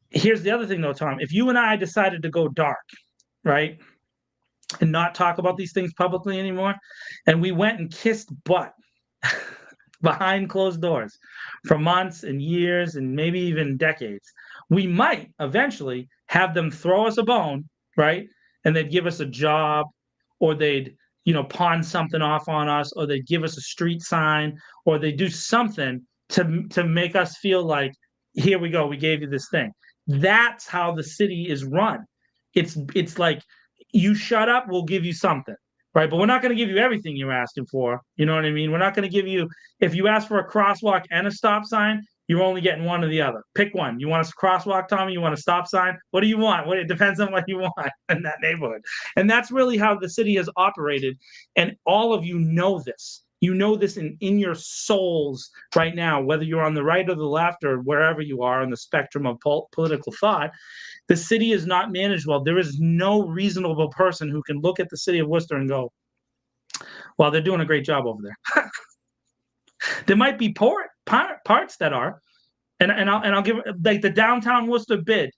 here's the other thing, though, Tom. If you and I decided to go dark, right, and not talk about these things publicly anymore, and we went and kissed butt behind closed doors for months and years and maybe even decades, we might eventually have them throw us a bone, right? And they'd give us a job, or they'd, pawn something off on us, or they'd give us a street sign, or they do something to make us feel like, here we go, we gave you this thing. That's how the city is run. It's like, you shut up, we'll give you something, right? But we're not going to give you everything you're asking for. You know what I mean? We're not going to give you, if you ask for a crosswalk and a stop sign, you're only getting one or the other. Pick one. You want a crosswalk, Tommy? You want a stop sign? What do you want? It depends on what you want in that neighborhood. And that's really how the city has operated. And all of you know this. You know this in your souls right now, whether you're on the right or the left or wherever you are on the spectrum of political thought. The city is not managed well. There is no reasonable person who can look at the city of Worcester and go, well, they're doing a great job over there. There might be parts that are, and I'll give, like, the downtown Worcester bid.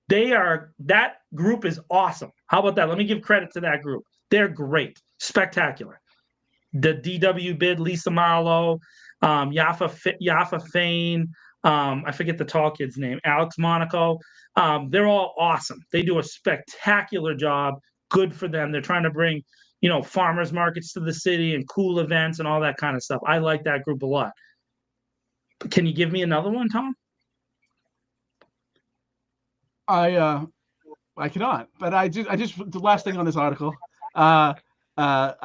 That group is awesome. How about that? Let me give credit to that group. They're great, spectacular. The DW bid, Lisa Marlowe, Yaffa Fain, I forget the tall kid's name, Alex Monaco. They're all awesome. They do a spectacular job. Good for them. They're trying to bring, farmers markets to the city and cool events and all that kind of stuff. I like that group a lot. But can you give me another one, Tom? I cannot. But I just the last thing on this article. I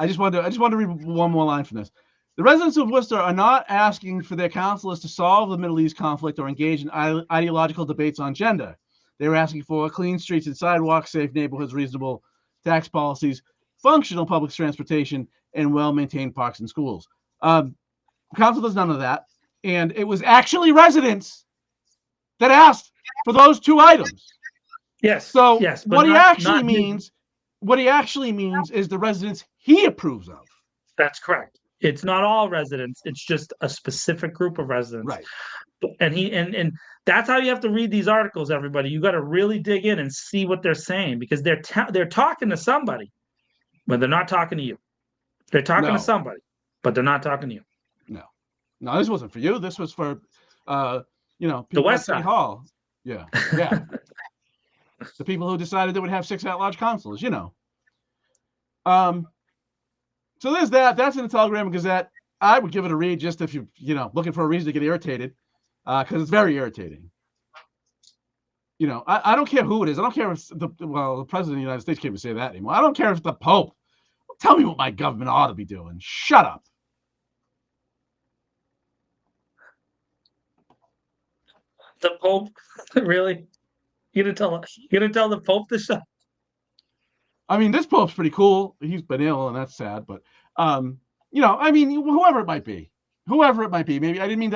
just want to read one more line from this. The residents of Worcester are not asking for their councillors to solve the Middle East conflict or engage in ideological debates on gender. They're asking for clean streets and sidewalks, safe neighborhoods, reasonable tax policies, functional public transportation, and well-maintained parks and schools. Council does none of that. And it was actually residents that asked for those 2 items. Yes. So yes, what he actually means is the residents he approves of. That's correct. It's not all residents. It's just a specific group of residents. Right. And that's how you have to read these articles, everybody. You got to really dig in and see what they're saying, because they're talking to somebody, but they're not talking to you. They're talking to somebody, but they're not talking to you. No, this wasn't for you. This was for, the at West City Side. Hall. Yeah. The people who decided they would have 6 at-large councilors. So there's that. That's in the Telegram and Gazette. I would give it a read just if you looking for a reason to get irritated, because it's very irritating. I don't care who it is. I don't care if the president of the United States can't even say that anymore. I don't care if the Pope. Tell me what my government ought to be doing. Shut up. The Pope, really? You're gonna tell the Pope to shut? I mean, this Pope's pretty cool. He's been ill, and that's sad. But whoever it might be, maybe I didn't mean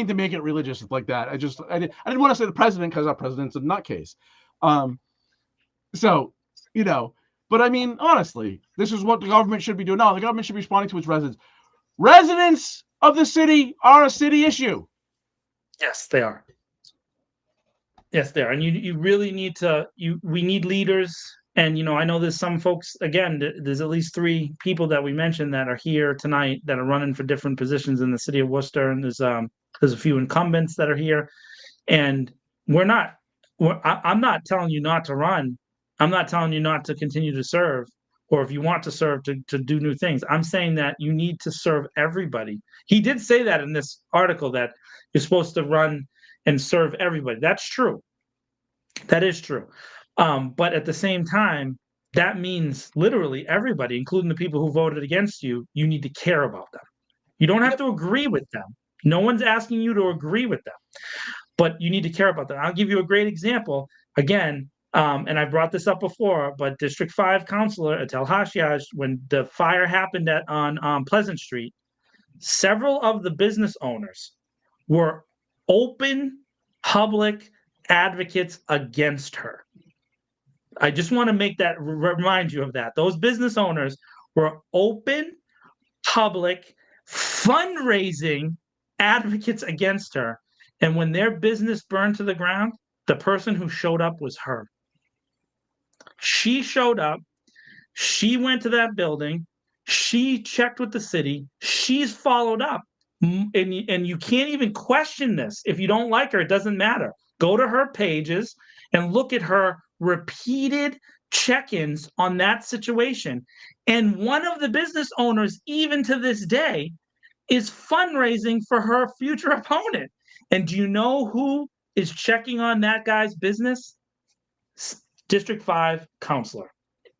to make it religious like that. I didn't want to say the president, because our president's a nutcase. But I mean, honestly, this is what the government should be doing. No, the government should be responding to its residents. Residents of the city are a city issue. Yes, they are. Yes, they are. And you really need we need leaders. And, I know there's some folks, again, there's at least 3 people that we mentioned that are here tonight that are running for different positions in the city of Worcester. And there's a few incumbents that are here. And I'm not telling you not to run. I'm not telling you not to continue to serve, or if you want to serve, to do new things. I'm saying that you need to serve everybody. He did say that in this article, that you're supposed to run and serve everybody. That's true. That is true. But at the same time, that means literally everybody, including the people who voted against you, you need to care about them. You don't have to agree with them. No one's asking you to agree with them, but you need to care about them. I'll give you a great example. Again, and I brought this up before, but District 5 Councilor Atel Hashiaj, when the fire happened on Pleasant Street, several of the business owners were open public advocates against her. I just want to remind you of that. Those business owners were open public fundraising advocates against her. And when their business burned to the ground, the person who showed up was her. She showed up. She went to that building. She checked with the city. She's followed up. And you can't even question this. If you don't like her, it doesn't matter. Go to her pages and look at her repeated check-ins on that situation. And one of the business owners, even to this day, is fundraising for her future opponent. And do you know who is checking on that guy's business? District 5 councilor,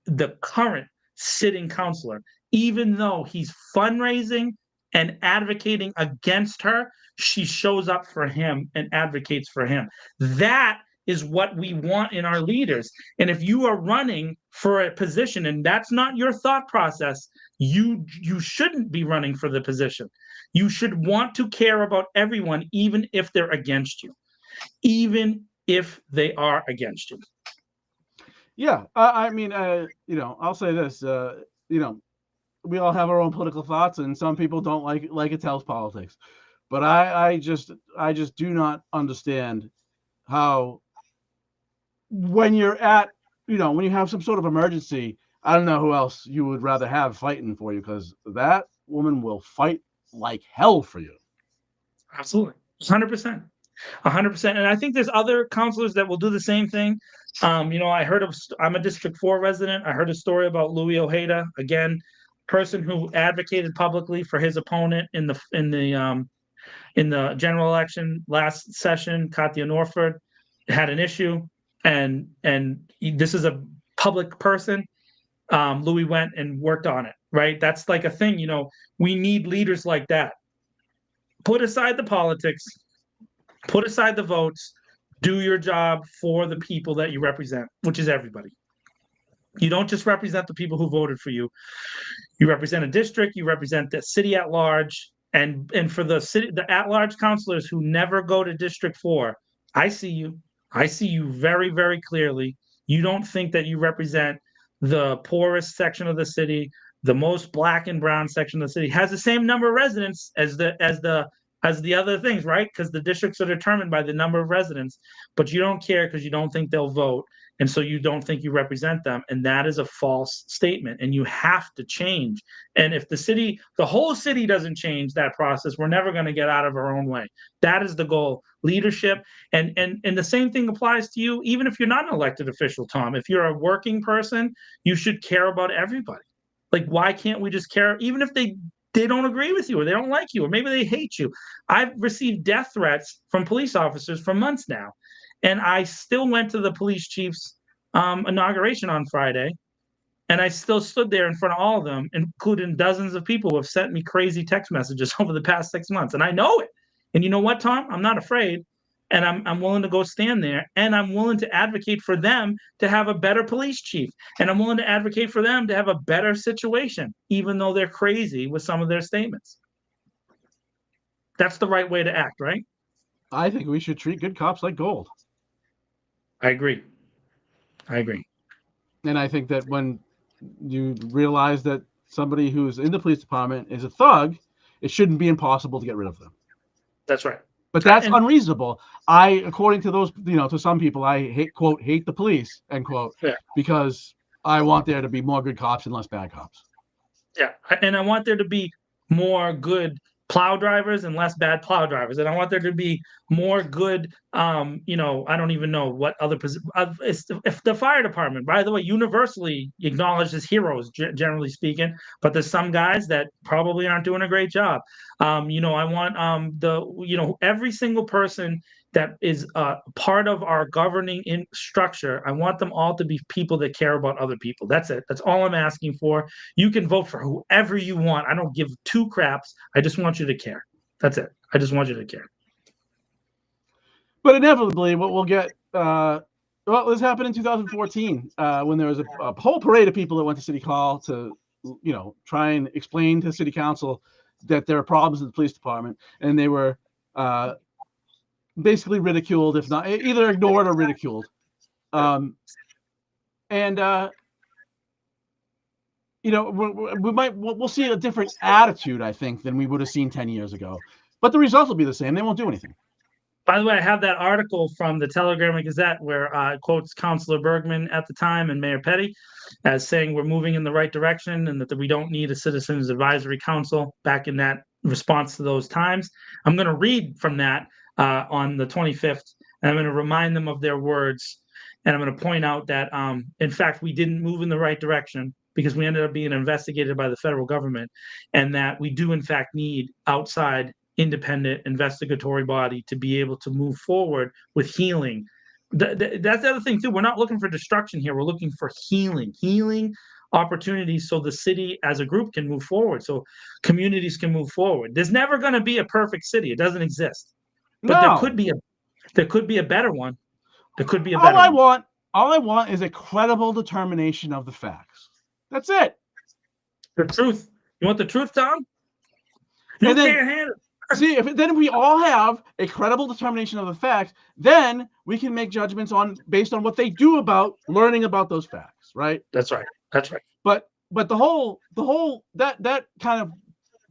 the current sitting councilor. Even though he's fundraising and advocating against her, she shows up for him and advocates for him. That is what we want in our leaders. And if you are running for a position and that's not your thought process, you shouldn't be running for the position. You should want to care about everyone, even if they're against you. Even if they are against you. Yeah, I mean, I'll say this. We all have our own political thoughts, and some people don't like Atel's politics. But I just do not understand how, when you're at, when you have some sort of emergency, I don't know who else you would rather have fighting for you, because that woman will fight like hell for you. Absolutely. 100%. 100%. And I think there's other counselors that will do the same thing. I'm a District 4 resident. I heard a story about Louis Ojeda, again, person who advocated publicly for his opponent in the general election last session. Katia Norford had an issue, and this is a public person. Louis went and worked on it, right? That's like a thing, we need leaders like that. Put aside the politics, put aside the votes, do your job for the people that you represent, which is everybody. You don't just represent the people who voted for you. You represent a district, you represent the city at large, And for the at-large councilors who never go to District 4, I see you. I see you very, very clearly. You don't think that you represent the poorest section of the city, the most black and brown section of the city, has the same number of residents as the other things, right? Because the districts are determined by the number of residents, but you don't care because you don't think they'll vote. And so you don't think you represent them. And that is a false statement. And you have to change. And if the whole city doesn't change that process, we're never going to get out of our own way. That is the goal. Leadership. And the same thing applies to you, even if you're not an elected official, Tom. If you're a working person, you should care about everybody. Like, why can't we just care, even if they don't agree with you or they don't like you or maybe they hate you? I've received death threats from police officers for months now. And I still went to the police chief's inauguration on Friday, and I still stood there in front of all of them, including dozens of people who have sent me crazy text messages over the past 6 months. And I know it. And you know what, Tom? I'm not afraid. And I'm willing to go stand there, and I'm willing to advocate for them to have a better police chief. And I'm willing to advocate for them to have a better situation, even though they're crazy with some of their statements. That's the right way to act, right? I think we should treat good cops like gold. I agree. And I think that when you realize that somebody who's in the police department is a thug, it shouldn't be impossible to get rid of them. That's right. But that's unreasonable. According to those, to some people, I hate the police, end quote, because I want there to be more good cops and less bad cops. Yeah. And I want there to be more good plow drivers and less bad plow drivers. And I want there to be more good, I don't even know what other if the fire department, by the way, universally acknowledged as heroes, generally speaking, but there's some guys that probably aren't doing a great job. I want every single person that is part of our governing structure, I want them all to be people that care about other people. That's it. That's all I'm asking for. You can vote for whoever you want. I don't give two craps. I just want you to care. That's it. I just want you to care. But inevitably, what we'll get, this happened in 2014 when there was a whole parade of people that went to City Hall to, try and explain to City Council that there are problems in the police department, and they were basically ridiculed, if not either ignored or ridiculed. We'll see a different attitude, I think, than we would have seen 10 years ago. But the results will be the same. They won't do anything. By the way, I have that article from the Telegram and Gazette where it quotes Councilor Bergman at the time and Mayor Petty as saying we're moving in the right direction and that we don't need a Citizens Advisory Council back in that response to those times. I'm going to read from that on the 25th, and I'm going to remind them of their words. And I'm going to point out that, in fact, we didn't move in the right direction because we ended up being investigated by the federal government, and that we do, in fact, need outside independent investigatory body to be able to move forward with healing. That's the other thing, too. We're not looking for destruction here. We're looking for healing opportunities so the city as a group can move forward, so communities can move forward. There's never going to be a perfect city. It doesn't exist. But there could be a better one. There could be a better one. All I want is a credible determination of the facts. That's it. The truth. You want the truth, Tom? Can't handle it. See, if we all have a credible determination of the facts, then we can make judgments based on what they do about learning about those facts, right? That's right. But the whole that kind of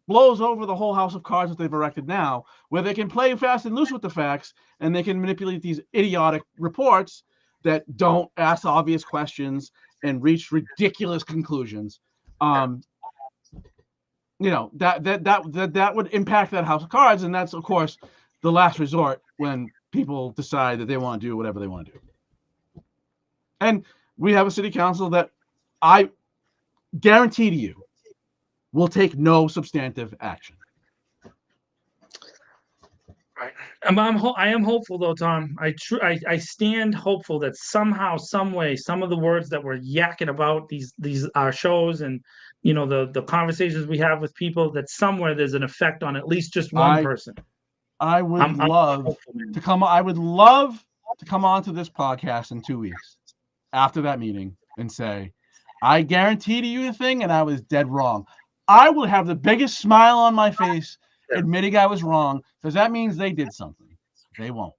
blows over the whole house of cards that they've erected now, where they can play fast and loose with the facts, and they can manipulate these idiotic reports that don't ask obvious questions and reach ridiculous conclusions. That would impact that house of cards, and that's of course the last resort when people decide that they want to do whatever they want to do. And we have a city council that I guarantee to you will take no substantive action. Right. I am hopeful though, Tom. I stand hopeful that somehow, some way, some of the words that we're yakking about these our shows and the conversations we have with people, that somewhere there's an effect on at least just one person. I would love to come onto this podcast in 2 weeks after that meeting and say, I guarantee to you the thing, and I was dead wrong. I will have the biggest smile on my face admitting I was wrong, because that means they did something. They won't.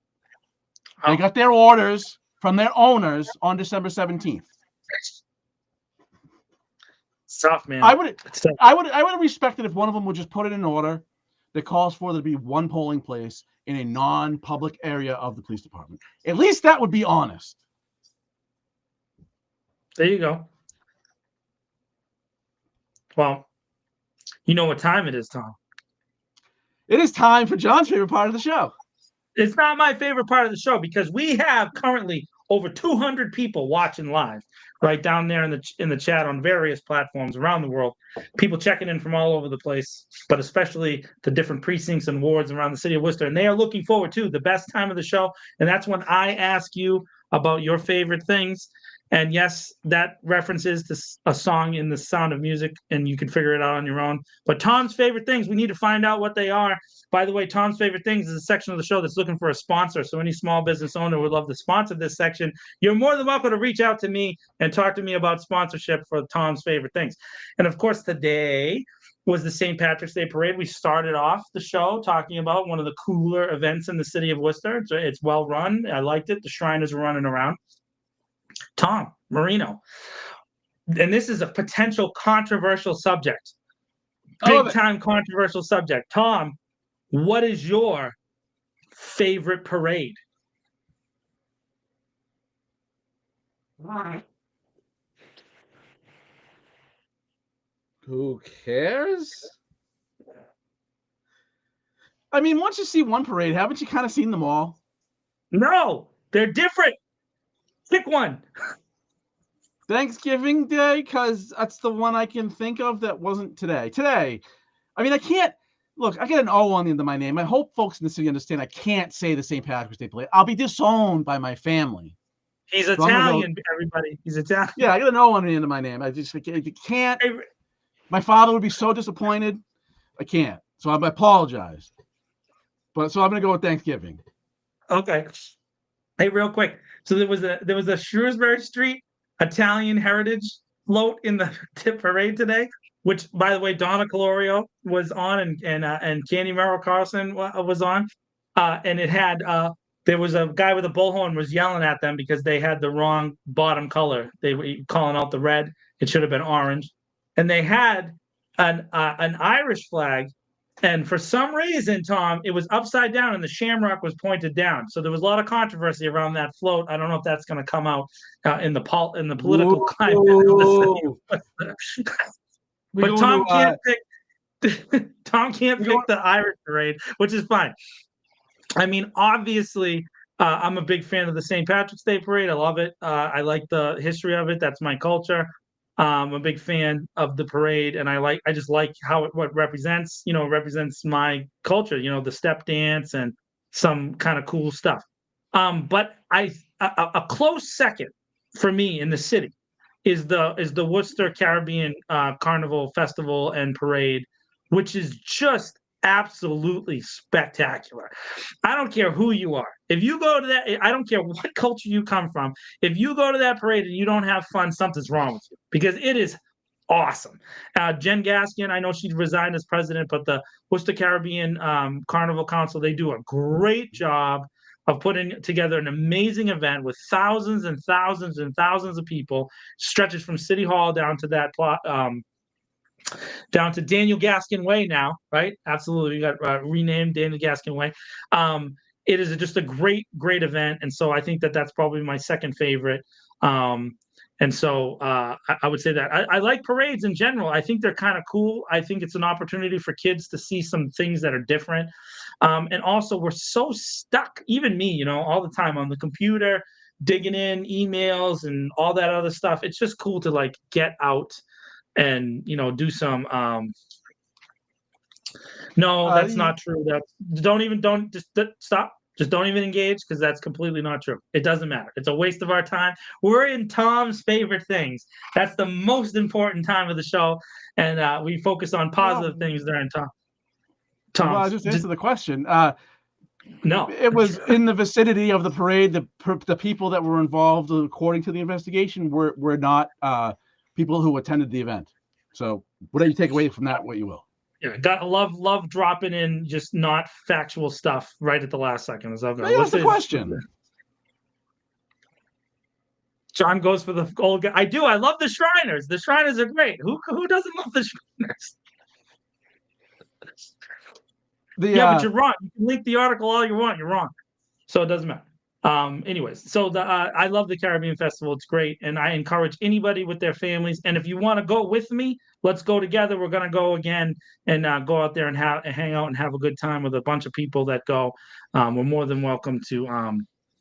They got their orders from their owners on December 17th. It's tough, man. I would have respected if one of them would just put it in order that calls for there to be one polling place in a non-public area of the police department. At least that would be honest. There you go. Well, you know what time it is, Tom. It is time for John's favorite part of the show. It's not my favorite part of the show because we have currently over 200 people watching live right down there in the chat on various platforms around the world. People checking in from all over the place, but especially the different precincts and wards around the city of Worcester. And they are looking forward to the best time of the show. And that's when I ask you about your favorite things. And yes, that references to a song in The Sound of Music, and you can figure it out on your own. But Tom's favorite things, we need to find out what they are. By the way, Tom's favorite things is a section of the show that's looking for a sponsor. So any small business owner would love to sponsor this section. You're more than welcome to reach out to me and talk to me about sponsorship for Tom's favorite things. And of course, today was the St. Patrick's Day Parade. We started off the show talking about one of the cooler events in the city of Worcester. It's well run. I liked it. The Shriners were running around. Tom Marino, and this is a potential controversial subject, big time controversial subject. Tom, what is your favorite parade? Who cares? I mean, once you see one parade, haven't you kind of seen them all? No, they're different. Pick one. Thanksgiving Day, because that's the one I can think of that wasn't today. I mean, I can't look. I get an O on the end of my name. I hope folks in the city understand I can't say the St. Patrick's Day parade. I'll be disowned by my family. He's Italian, everybody. He's Italian. Yeah, I get an O on the end of my name. I can't. My father would be so disappointed. I can't. So I apologize. So I'm gonna go with Thanksgiving. Okay. Hey, real quick. So there was a Shrewsbury Street Italian heritage float in the parade today, which, by the way, Donna Calorio was on and Candy Merrill Carlson was on, and it had there was a guy with a bullhorn was yelling at them because they had the wrong bottom color. They were calling out the red. It should have been orange, and they had an Irish flag. And for some reason, Tom, it was upside down and the shamrock was pointed down. So there was a lot of controversy around that float. I don't know if that's going to come out in the political climate of the city. But Tom can't pick. Tom can't pick the Irish parade, which is fine. I mean, obviously, I'm a big fan of the St. Patrick's Day parade. I love it. I like the history of it. That's my culture. I'm a big fan of the parade, and I just like how what represents, represents my culture, the step dance and some kind of cool stuff. But a close second for me in the city is the Worcester Caribbean Carnival Festival and Parade, which is just absolutely spectacular. I don't care who you are. If you go to that, I don't care what culture you come from. If you go to that parade and you don't have fun, something's wrong with you, because it is awesome. Jen Gaskin, I know she resigned as president, but the Worcester Caribbean Carnival Council, they do a great job of putting together an amazing event with thousands and thousands and thousands of people. Stretches from City Hall down to that plot. Down to Daniel Gaskin Way now, right? Absolutely. We got renamed Daniel Gaskin Way. It is just a great, great event. And so I think that's probably my second favorite. And so I would say that I like parades in general. I think they're kind of cool. I think it's an opportunity for kids to see some things that are different. And also we're so stuck, even me, all the time on the computer, digging in emails and all that other stuff. It's just cool to get out and do some no, that's not true. Stop. Just don't even engage, because that's completely not true. It doesn't matter. It's a waste of our time. We're in Tom's favorite things. That's the most important time of the show, and we focus on positive things during Tom. Well, I just answered the question. No, it was in the vicinity of the parade. The people that were involved, according to the investigation, were not people who attended the event. So whatever you take away from that, what you will. Yeah, got love dropping in just not factual stuff right at the last second. As I'll go. That's the question. John goes for the old guy. I do. I love the Shriners. The Shriners are great. Who doesn't love the Shriners? But you're wrong. You can link the article all you want. You're wrong. So it doesn't matter. Anyways, so I love the Caribbean Festival. It's great, and I encourage anybody with their families. And if you want to go with me, let's go together. We're gonna go again and go out there and hang out and have a good time with a bunch of people that go. We're more than welcome to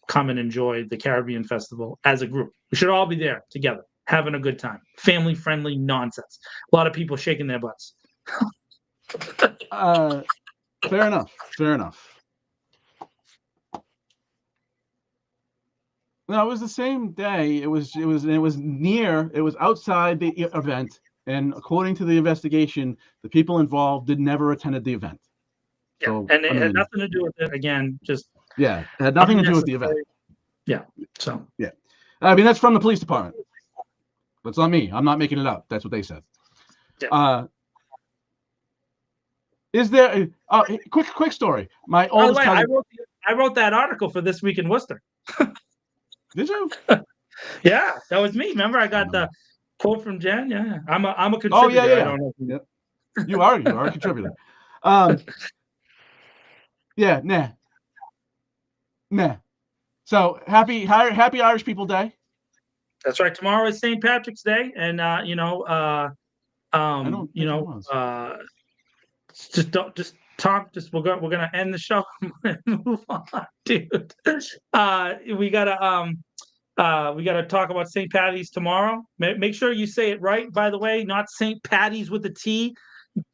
come and enjoy the Caribbean Festival as a group. We should all be there together, having a good time. Family-friendly nonsense. A lot of people shaking their butts. Fair enough. No, it was the same day. It was outside the event, and according to the investigation, the people involved never attended the event. Yeah, so, and it had nothing to do with it. Again, just it had nothing to do with the event. Yeah. So I mean, that's from the police department. That's not me. I'm not making it up. That's what they said. Yeah. Is there quick story? My oldest cousin. I wrote that article for This Week in Worcester. Did you? Yeah, that was me. Remember, I got the quote from Jen. Yeah, I'm a contributor. Oh yeah. I don't know you are a contributor. Nah. So happy Irish People Day. That's right. Tomorrow is St. Patrick's Day, and we're gonna end the show and move on, dude. We gotta talk about St. Patty's tomorrow. Make sure you say it right, by the way, not St. Patty's with a T.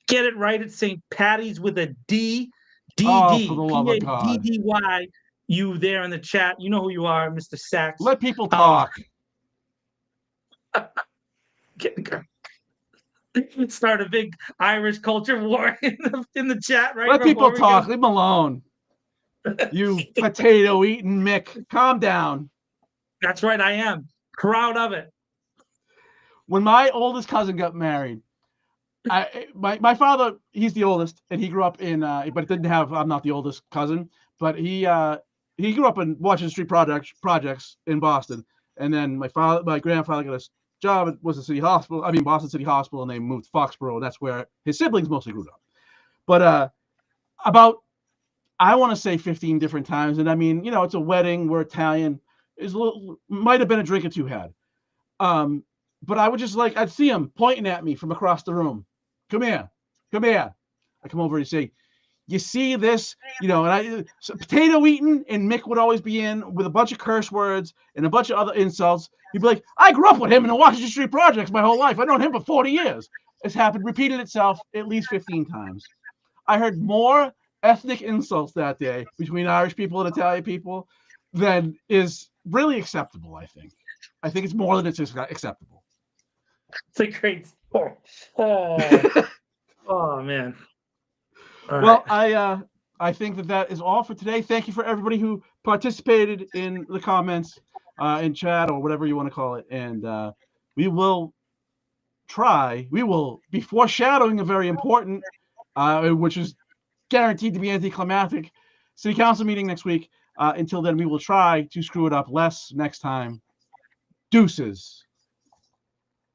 Get it right. It's St. Patty's with a D. For the love of God. PADDY. You there in the chat, you know who you are, Mr. Sachs. Let people talk. Start a big Irish culture war in the chat, right? Let people talk. Leave them alone. You potato eating Mick. Calm down. That's right, I am. Proud of it. When my oldest cousin got married, my father, he's the oldest, and he grew up in but I'm not the oldest cousin, but he grew up in Washington Street projects in Boston. And then my grandfather got a job at Boston City Hospital, and they moved to Foxborough, and that's where his siblings mostly grew up. But about, I want to say 15 different times, and I mean, it's a wedding, we're Italian, might have been a drink or two had. But I would just I'd see him pointing at me from across the room. Come here. I come over and say, you see this, and potato eating, and Mick would always be in with a bunch of curse words and a bunch of other insults. He'd be like, I grew up with him in the Washington Street projects my whole life. I've known him for 40 years. It's repeated itself at least 15 times. I heard more ethnic insults that day between Irish people and Italian people than is really acceptable, I think. I think it's more than it's acceptable. It's a great story. Oh man. All well, right. I think that is all for today. Thank you for everybody who participated in the comments, in chat, or whatever you want to call it. And we will be foreshadowing a very important, which is guaranteed to be anticlimactic, city council meeting next week. Until then, we will try to screw it up less next time. Deuces.